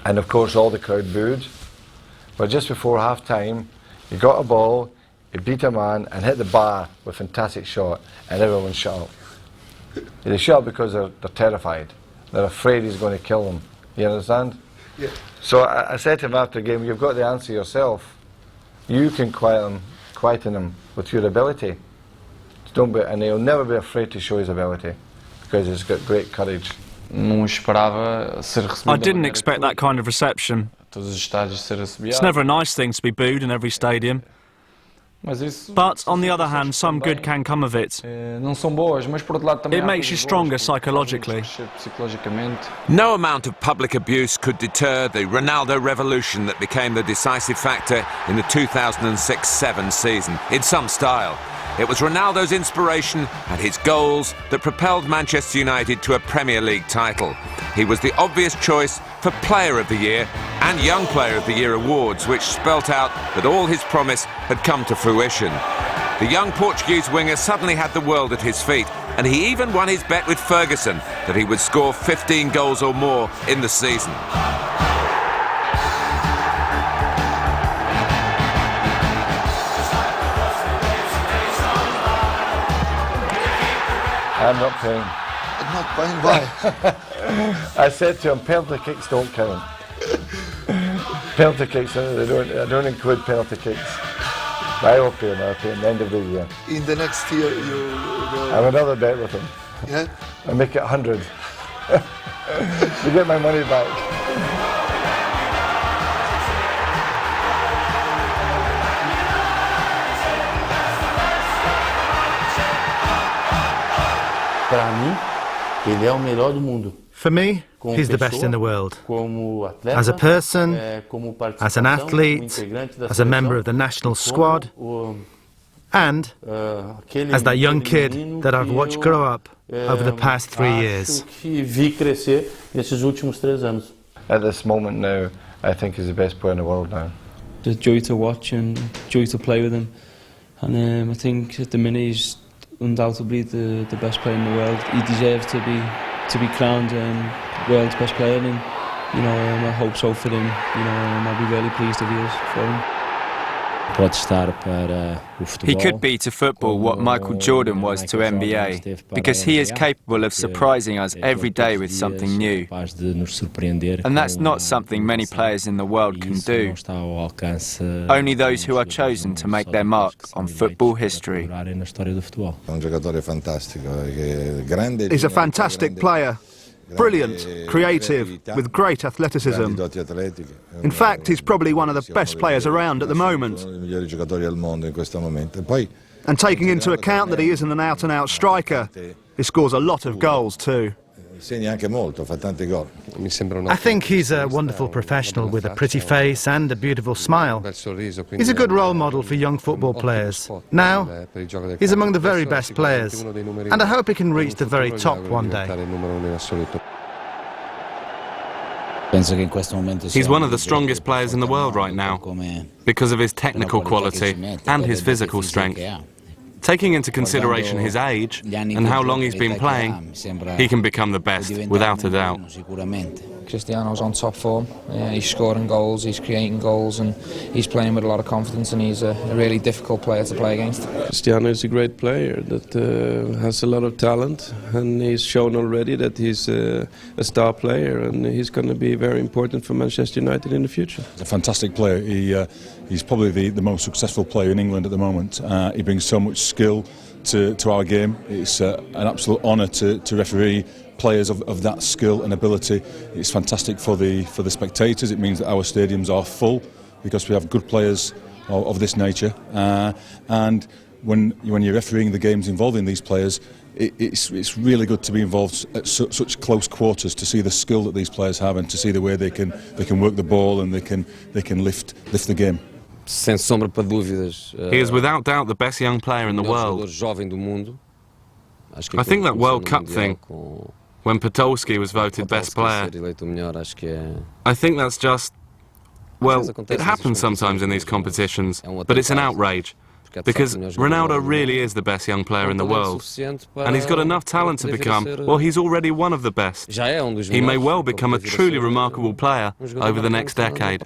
And of course all the crowd booed. But just before half time, he got a ball, he beat a man and hit the bar with a fantastic shot, and everyone shut up. They shut up because they're terrified. They're afraid he's going to kill them. You understand? Yeah. So I said to him after the game, you've got the answer yourself. You can quieten him with your ability. Don't be, and he'll never be afraid to show his ability, because he's got great courage. I didn't expect that kind of reception. It's never a nice thing to be booed in every stadium. But on the other hand, some good can come of it. It makes you stronger psychologically. No amount of public abuse could deter the Ronaldo revolution that became the decisive factor in the 2006-07 season, in some style. It was Ronaldo's inspiration and his goals that propelled Manchester United to a Premier League title. He was the obvious choice for Player of the Year and Young Player of the Year awards, which spelt out that all his promise had come to fruition. The young Portuguese winger suddenly had the world at his feet, and he even won his bet with Ferguson that he would score 15 goals or more in the season. I'm not paying. I'm not paying, why? I said to him, penalty kicks don't count. Penalty kicks, I don't include penalty kicks. I will pay him, I'll pay him at the end of the year. In the next year, you will... I have another bet with him. Yeah? I make it 100. You get my money back. For me, he's the best in the world. As a person, as an athlete, as a member of the national squad, and as that young kid that I've watched grow up over the past 3 years. At this moment now, I think he's the best player in the world now. It's a joy to watch and joy to play with him. And I think at the minute he's undoubtedly the best player in the world. He deserves to be crowned world's best player, and I hope so for him. I'll be really pleased if he is for him. He could be to football what Michael Jordan was to NBA, because he is capable of surprising us every day with something new. And that's not something many players in the world can do. Only those who are chosen to make their mark on football history. He's a fantastic player. Brilliant, creative, with great athleticism. In fact, he's probably one of the best players around at the moment. And taking into account that he isn't an out-and-out striker, he scores a lot of goals too. I think he's a wonderful professional with a pretty face and a beautiful smile. He's a good role model for young football players. Now, he's among the very best players, and I hope he can reach the very top one day. He's one of the strongest players in the world right now, because of his technical quality and his physical strength. Taking into consideration his age and how long he's been playing, he can become the best, without a doubt. Cristiano's on top form. He's scoring goals, he's creating goals, and he's playing with a lot of confidence, and he's a really difficult player to play against. Cristiano is a great player that has a lot of talent, and he's shown already that he's a star player, and he's going to be very important for Manchester United in the future. He's a fantastic player. He's probably the most successful player in England at the moment. He brings so much skill to our game. It's an absolute honour to referee players of that skill and ability. It's fantastic for the spectators. It means that our stadiums are full because we have good players of this nature. And when you're refereeing the games involving these players, it's really good to be involved at such close quarters, to see the skill that these players have and to see the way they can work the ball and they can lift the game. He is without doubt the best young player in the world. I think that World Cup thing, when Podolski was voted best player, I think that's just, well, it happens sometimes in these competitions, but it's an outrage. Because Ronaldo really is the best young player in the world. And he's got enough talent to become, well, he's already one of the best. He may well become a truly remarkable player over the next decade.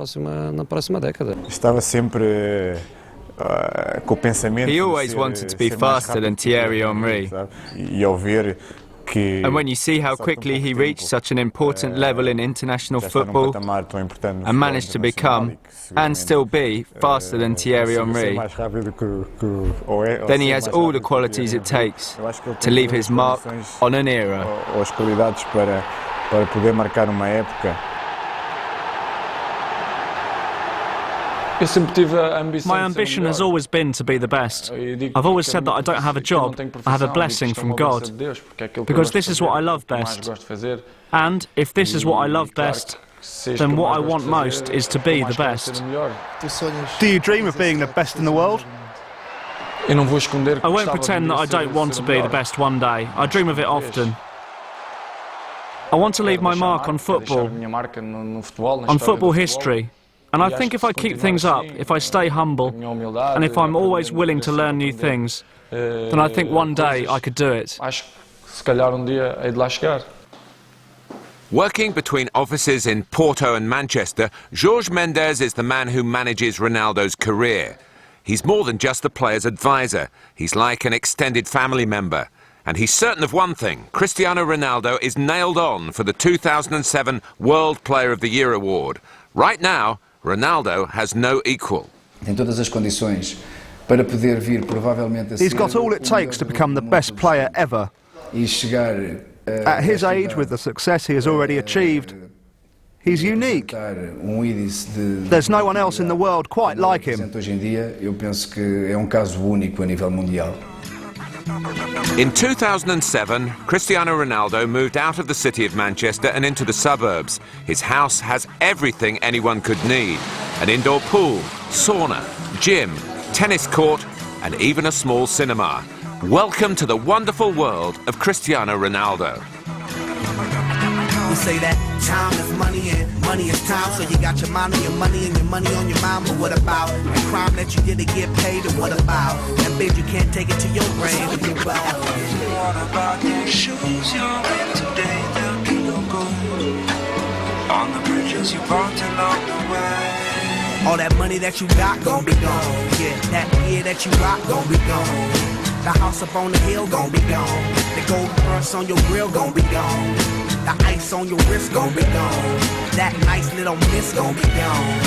He always wanted to be faster than Thierry Henry. And when you see how quickly he reached such an important level in international football and managed to become, and still be, faster than Thierry Henry, then he has all the qualities it takes to leave his mark on an era. My ambition has always been to be the best. I've always said that I don't have a job, I have a blessing from God. Because this is what I love best. And if this is what I love best, then what I want most is to be the best. Do you dream of being the best in the world? I won't pretend that I don't want to be the best one day. I dream of it often. I want to leave my mark on football history. And I think if I keep things up, if I stay humble, and if I'm always willing to learn new things, then I think one day I could do it. Working between offices in Porto and Manchester, Jorge Mendes is the man who manages Ronaldo's career. He's more than just the player's advisor. He's like an extended family member. And he's certain of one thing: Cristiano Ronaldo is nailed on for the 2007 World Player of the Year award. Right now, Ronaldo has no equal. He's got all it takes to become the best player ever. At his age, with the success he has already achieved, he's unique. There's no one else in the world quite like him. In 2007, Cristiano Ronaldo moved out of the city of Manchester and into the suburbs. His house has everything anyone could need: an indoor pool, sauna, gym, tennis court, and even a small cinema. Welcome to the wonderful world of Cristiano Ronaldo. We say that time is money and money is time, so you got your mind on your money and your money on your mind. But what about the crime that you did to get paid? And what about that bitch you can't take it to your brain? What about those shoes you're in today? They'll be no good on the bridges you burnt along the way. All that money that you got gon' be gone. Yeah, that gear that you rock gon' be gone. The house up on the hill gon' be gone. The gold purse on your grill gon' be gone. The ice on your wrist gon' be gone. That nice little miss gon' be gone.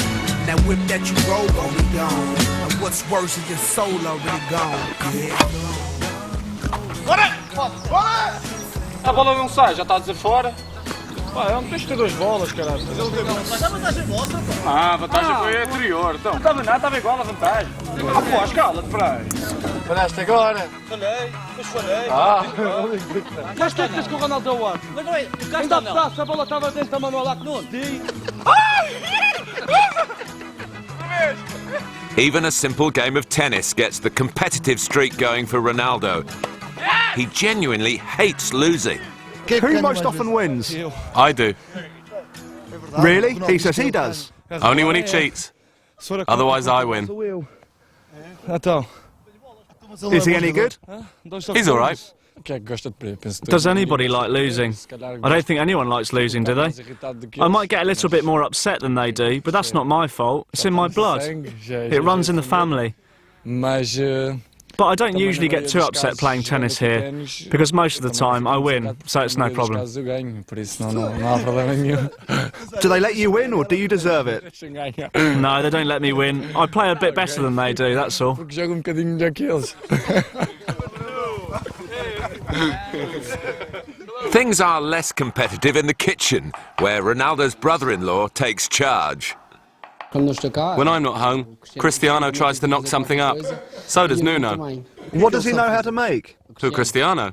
That whip that you roll gon' be gone. And what's worse is your soul already gone. Yeah. Bora! Bora! A bola não sai, já está a dizer fora. Pá, eu não tens de ter duas bolas, caralho. Mas ele tem mais. A vantagem vossa, pô. Ah, a vantagem foi a anterior, então. Não estava nada, estava igual a vantagem. Ah, pô, escala-te para aí. Falhaste agora. Falhei, depois falhei. Mas tu fez com o Ronaldo ao Mas não é, o cá está, não. A bola estava dentro da Manuel lá que não. Even a simple game of tennis gets the competitive streak going for Ronaldo. He genuinely hates losing. Who most often wins? I do. Really? He says he does. Only when he cheats. Otherwise I win. Is he any good? He's all right. Does anybody like losing? I don't think anyone likes losing, do they? I might get a little bit more upset than they do, but that's not my fault. It's in my blood. It runs in the family. But I don't usually get too upset playing tennis here, because most of the time I win, so it's no problem. Do they let you win, or do you deserve it? No, they don't let me win. I play a bit better than they do, that's all. Things are less competitive in the kitchen, where Ronaldo's brother-in-law takes charge. When I'm not home, Cristiano tries to knock something up. So does Nuno. What does he know how to make? Who, Cristiano?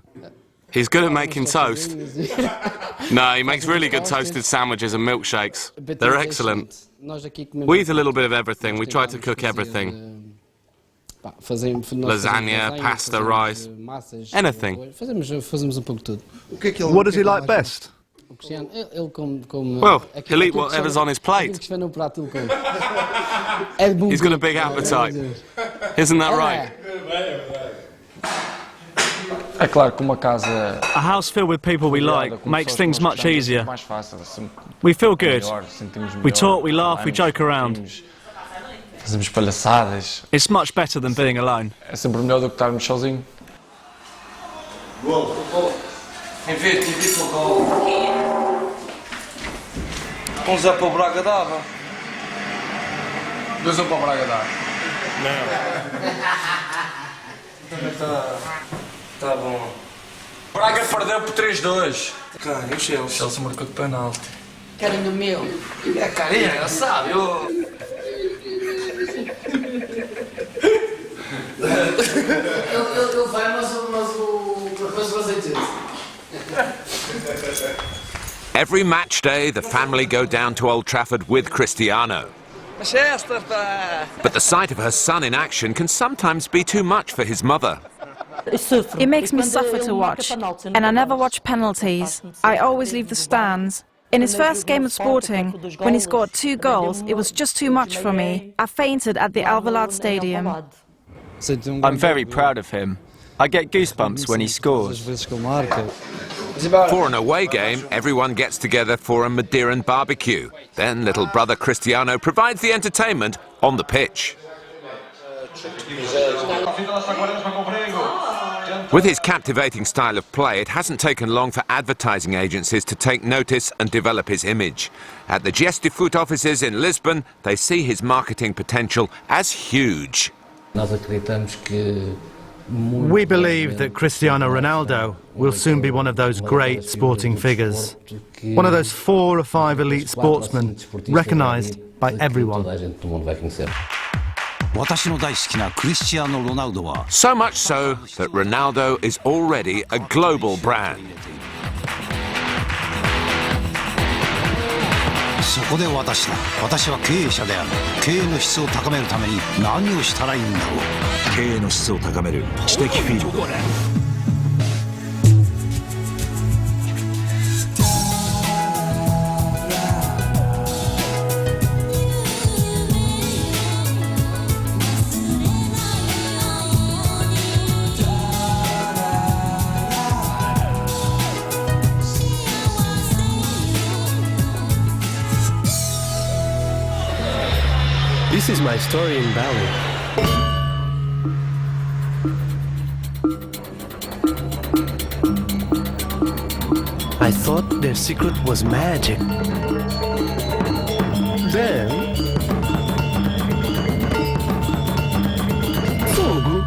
He's good at making toast. No, he makes really good toasted sandwiches and milkshakes. They're excellent. We eat a little bit of everything. We try to cook everything. Lasagna, pasta, rice, anything. What does he like best? Well, he'll eat whatever's on his plate. He's got a big appetite. Isn't that right? A house filled with people we like makes things much easier. We feel good. We talk, we laugh, we joke around. It's much better than being alone. Zé para o Braga dava. 2 para o Braga dava. Tá bom. Braga perdeu por 3-2. Cara, e o Chelsea marcou de penalti. Carinho meu. É carinha, ela sabe. Eu vai, mas o azeite. Every match day, the family go down to Old Trafford with Cristiano. But the sight of her son in action can sometimes be too much for his mother. It makes me suffer to watch, and I never watch penalties. I always leave the stands. In his first game of Sporting, when he scored 2 goals, it was just too much for me. I fainted at the Alvalade Stadium. I'm very proud of him. I get goosebumps when he scores. For an away game, everyone gets together for a Madeiran barbecue. Then little brother Cristiano provides the entertainment on the pitch. With his captivating style of play, it hasn't taken long for advertising agencies to take notice and develop his image. At the Gestifoot offices in Lisbon, they see his marketing potential as huge. We believe that Cristiano Ronaldo will soon be one of those great sporting figures. One of those 4 or 5 elite sportsmen recognised by everyone. So much so that Ronaldo is already a global brand. そこで私は経営者である。経営の質を高めるために何をしたらいいんだろう。経営の質を高める知的フィールド。This is my story in Bali. I thought their secret was magic. Then... Fogo.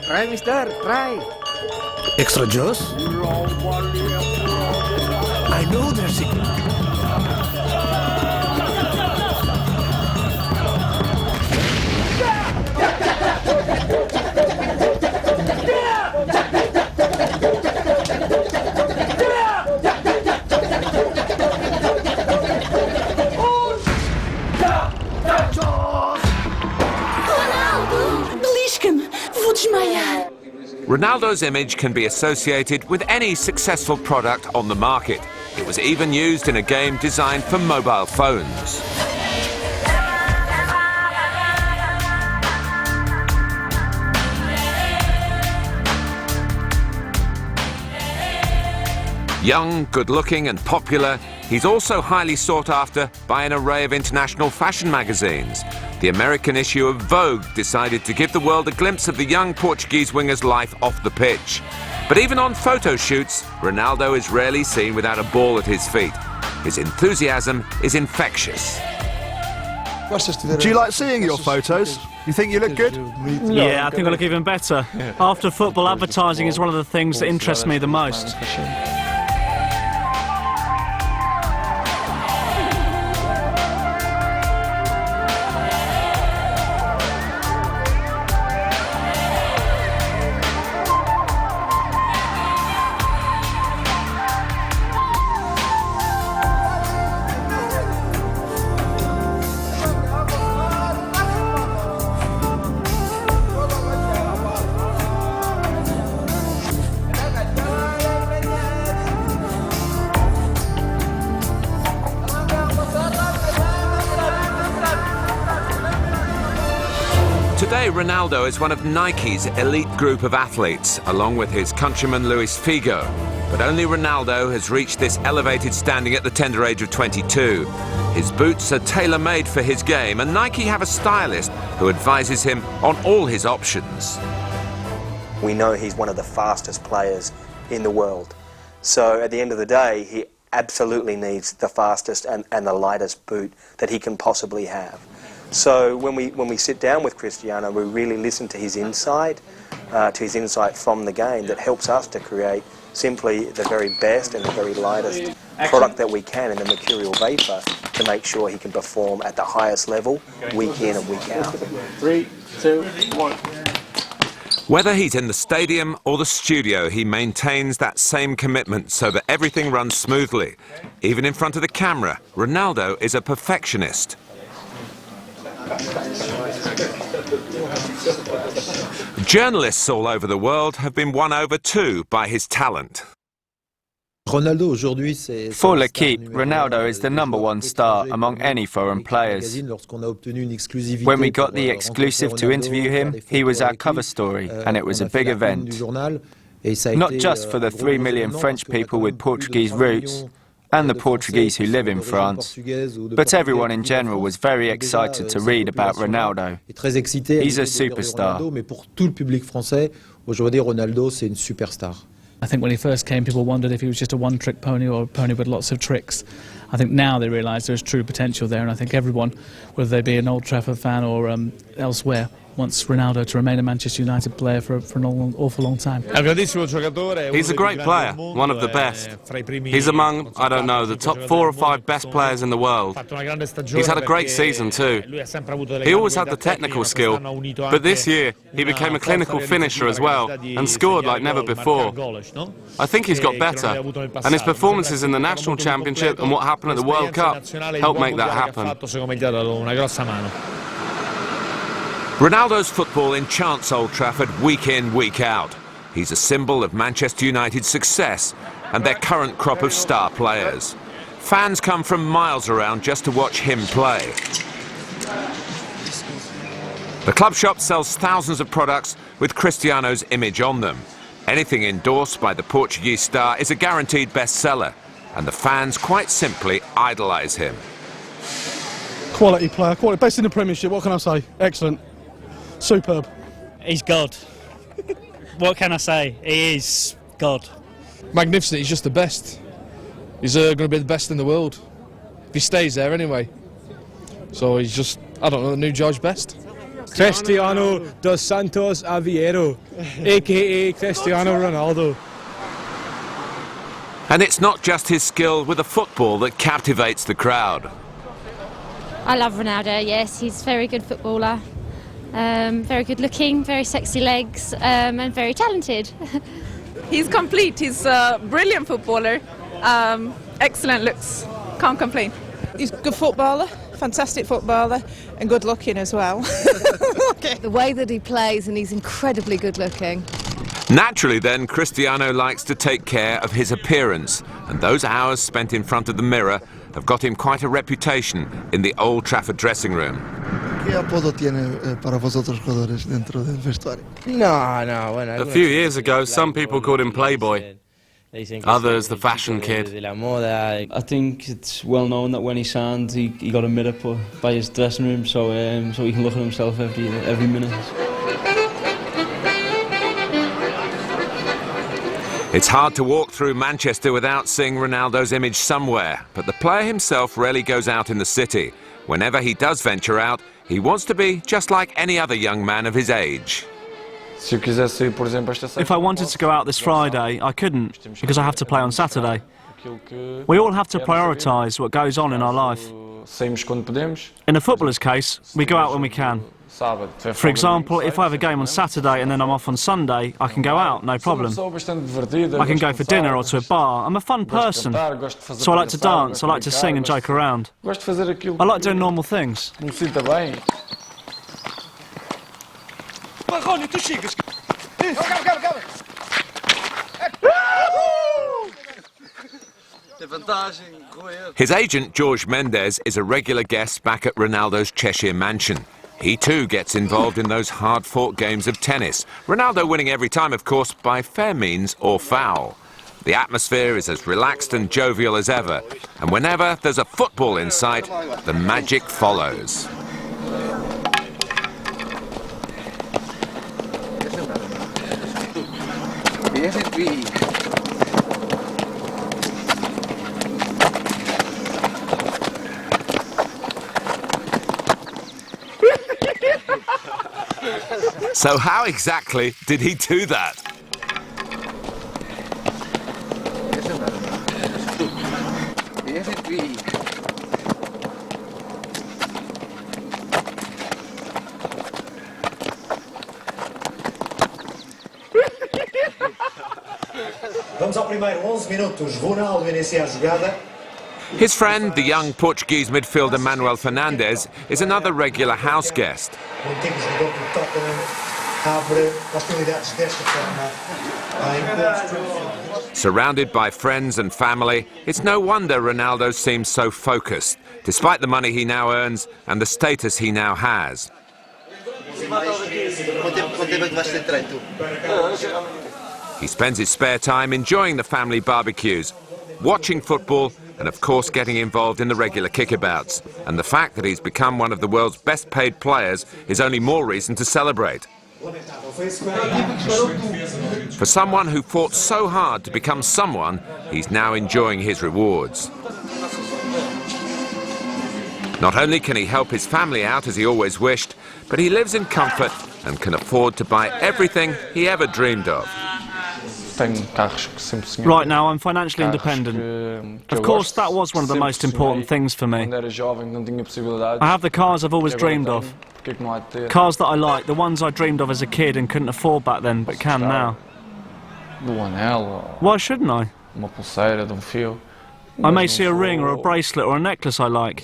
Try, mister, try. Extra juice? I know their secret. Ronaldo's image can be associated with any successful product on the market. It was even used in a game designed for mobile phones. Young, good-looking and popular, he's also highly sought after by an array of international fashion magazines. The American issue of Vogue decided to give the world a glimpse of the young Portuguese winger's life off the pitch. But even on photo shoots, Ronaldo is rarely seen without a ball at his feet. His enthusiasm is infectious. Do you like seeing your photos? You think you look good? Yeah, I think I look even better. After football, advertising is one of the things that interests me the most. Today, Ronaldo is one of Nike's elite group of athletes, along with his countryman Luiz Figo. But only Ronaldo has reached this elevated standing at the tender age of 22. His boots are tailor-made for his game, and Nike have a stylist who advises him on all his options. We know he's one of the fastest players in the world. So at the end of the day, he absolutely needs the fastest and the lightest boot that he can possibly have. So when we sit down with Cristiano, we really listen to his insight from the game that helps us to create simply the very best and the very lightest product that we can in the mercurial vapor to make sure he can perform at the highest level week in and week out. 3, 2, 1. Whether he's in the stadium or the studio, he maintains that same commitment so that everything runs smoothly. Even in front of the camera, Ronaldo is a perfectionist. Journalists all over the world have been won over too by his talent. For L'Équipe, Ronaldo is the #1 star among any foreign players. When we got the exclusive to interview him, he was our cover story, and it was a big event. Not just for the 3 million French people with Portuguese roots, and the Portuguese who live in France, but everyone in general was very excited to read about Ronaldo. He's a superstar. I think when he first came, people wondered if he was just a one-trick pony or a pony with lots of tricks. I think now they realise there's true potential there, and I think everyone, whether they be an Old Trafford fan or elsewhere, wants Ronaldo to remain a Manchester United player for an awful long time. He's a great player, one of the best. He's among, I don't know, the top 4 or 5 best players in the world. He's had a great season too. He always had the technical skill, but this year he became a clinical finisher as well and scored like never before. I think he's got better, and his performances in the National Championship and what happened at the World Cup helped make that happen. Ronaldo's football enchants Old Trafford week in, week out. He's a symbol of Manchester United's success and their current crop of star players. Fans come from miles around just to watch him play. The club shop sells thousands of products with Cristiano's image on them. Anything endorsed by the Portuguese star is a guaranteed bestseller, and the fans quite simply idolise him. Quality player, quality, best in the Premiership, what can I say? Excellent. Superb. He's God. What can I say? He is God. Magnificent, he's just the best. He's going to be the best in the world. If he stays there anyway. So he's just, I don't know, the new George Best. Cristiano dos Santos Aveiro, a.k.a. Cristiano Ronaldo. And it's not just his skill with the football that captivates the crowd. I love Ronaldo, yes, he's a very good footballer. Very good looking, very sexy legs, and very talented. He's complete, he's a brilliant footballer, excellent looks, can't complain. He's a good footballer, fantastic footballer, and good looking as well. Okay. The way that he plays, and he's incredibly good looking. Naturally then, Cristiano likes to take care of his appearance, and those hours spent in front of the mirror have got him quite a reputation in the Old Trafford dressing room. ¿Qué apodo tiene para vosotros jugadores dentro del vestuario? A few years ago, some people called him Playboy. Others, the fashion kid. I think it's well known that when he signed, he got a mirror put by his dressing room so he can look at himself every minute. It's hard to walk through Manchester without seeing Ronaldo's image somewhere, but the player himself rarely goes out in the city. Whenever he does venture out, he wants to be just like any other young man of his age. If I wanted to go out this Friday, I couldn't, because I have to play on Saturday. We all have to prioritise what goes on in our life. In a footballer's case, we go out when we can. For example, if I have a game on Saturday and then I'm off on Sunday, I can go out, no problem. I can go for dinner or to a bar. I'm a fun person, so I like to dance, I like to sing and joke around. I like doing normal things. His agent, George Mendes, is a regular guest back at Ronaldo's Cheshire mansion. He too gets involved in those hard-fought games of tennis. Ronaldo winning every time, of course, by fair means or foul. The atmosphere is as relaxed and jovial as ever, and whenever there's a football in sight, the magic follows. So how exactly did he do that? Vamos ao primeiro 11 minutos. Ronaldo inicia a jogada. His friend, the young Portuguese midfielder Manuel Fernandes, is another regular house guest. O antigo jogador do Tottenham abre hostilidades desta forma. Surrounded by friends and family, it's no wonder Ronaldo seems so focused, despite the money he now earns and the status he now has. He spends his spare time enjoying the family barbecues, watching football, and of course getting involved in the regular kickabouts. And the fact that he's become one of the world's best paid players is only more reason to celebrate. For someone who fought so hard to become someone, he's now enjoying his rewards. Not only can he help his family out as he always wished, but he lives in comfort and can afford to buy everything he ever dreamed of. Right now I'm financially independent. Of course, that was one of the most important things for me. I have the cars I've always dreamed of. Cars that I like, the ones I dreamed of as a kid and couldn't afford back then, but can now. Why shouldn't I? I may see a ring or a bracelet or a necklace I like,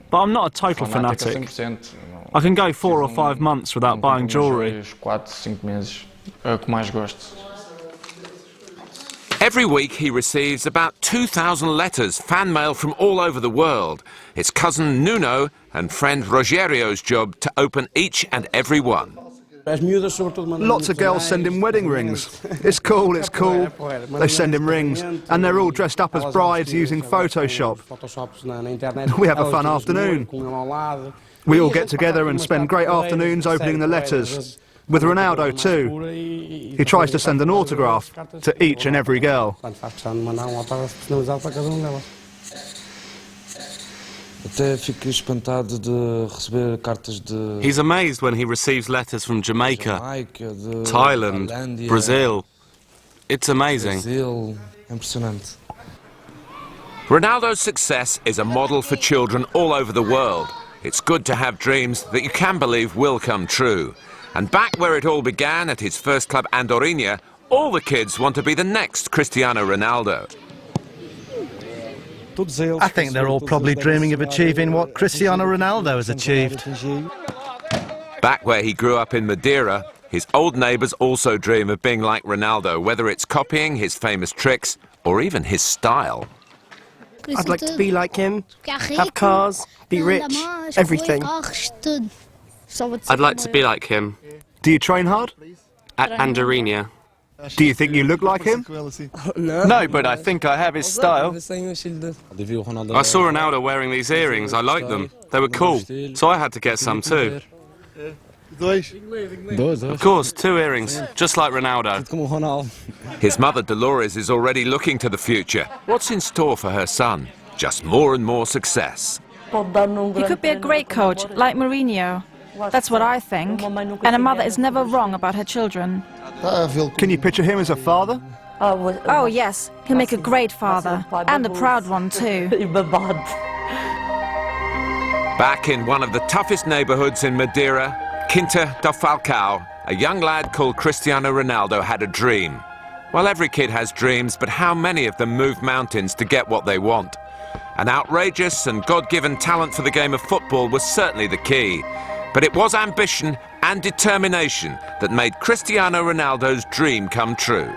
but I'm not a total fanatic. I can go 4 or 5 months without buying jewellery. Every week he receives about 2,000 letters, fan mail from all over the world. It's cousin Nuno and friend Rogerio's job to open each and every one. Lots of girls send him wedding rings. It's cool, it's cool. They send him rings, and they're all dressed up as brides using Photoshop. We have a fun afternoon. We all get together and spend great afternoons opening the letters. With Ronaldo too. He tries to send an autograph to each and every girl. He's amazed when he receives letters from Jamaica, Thailand, Brazil. It's amazing. Ronaldo's success is a model for children all over the world. It's good to have dreams that you can believe will come true. And back where it all began at his first club, Andorinha, all the kids want to be the next Cristiano Ronaldo. I think they're all probably dreaming of achieving what Cristiano Ronaldo has achieved. Back where he grew up in Madeira, his old neighbours also dream of being like Ronaldo, whether it's copying his famous tricks or even his style. I'd like to be like him, have cars, be rich, everything. I'd like to be like him. Do you train hard? At Andorinha. Do you think you look like him? No, but I think I have his style. I saw Ronaldo wearing these earrings. I liked them. They were cool, so I had to get some too. Of course, 2 earrings, just like Ronaldo. His mother Dolores is already looking to the future. What's in store for her son? Just more and more success. He could be a great coach, like Mourinho. That's what I think. And a mother is never wrong about her children. Can you picture him as a father? Oh yes, he'll make a great father. And a proud one too. Back in one of the toughest neighbourhoods in Madeira, Quinta do Falcao, a young lad called Cristiano Ronaldo had a dream. Well, every kid has dreams, but how many of them move mountains to get what they want? An outrageous and God-given talent for the game of football was certainly the key. But it was ambition and determination that made Cristiano Ronaldo's dream come true.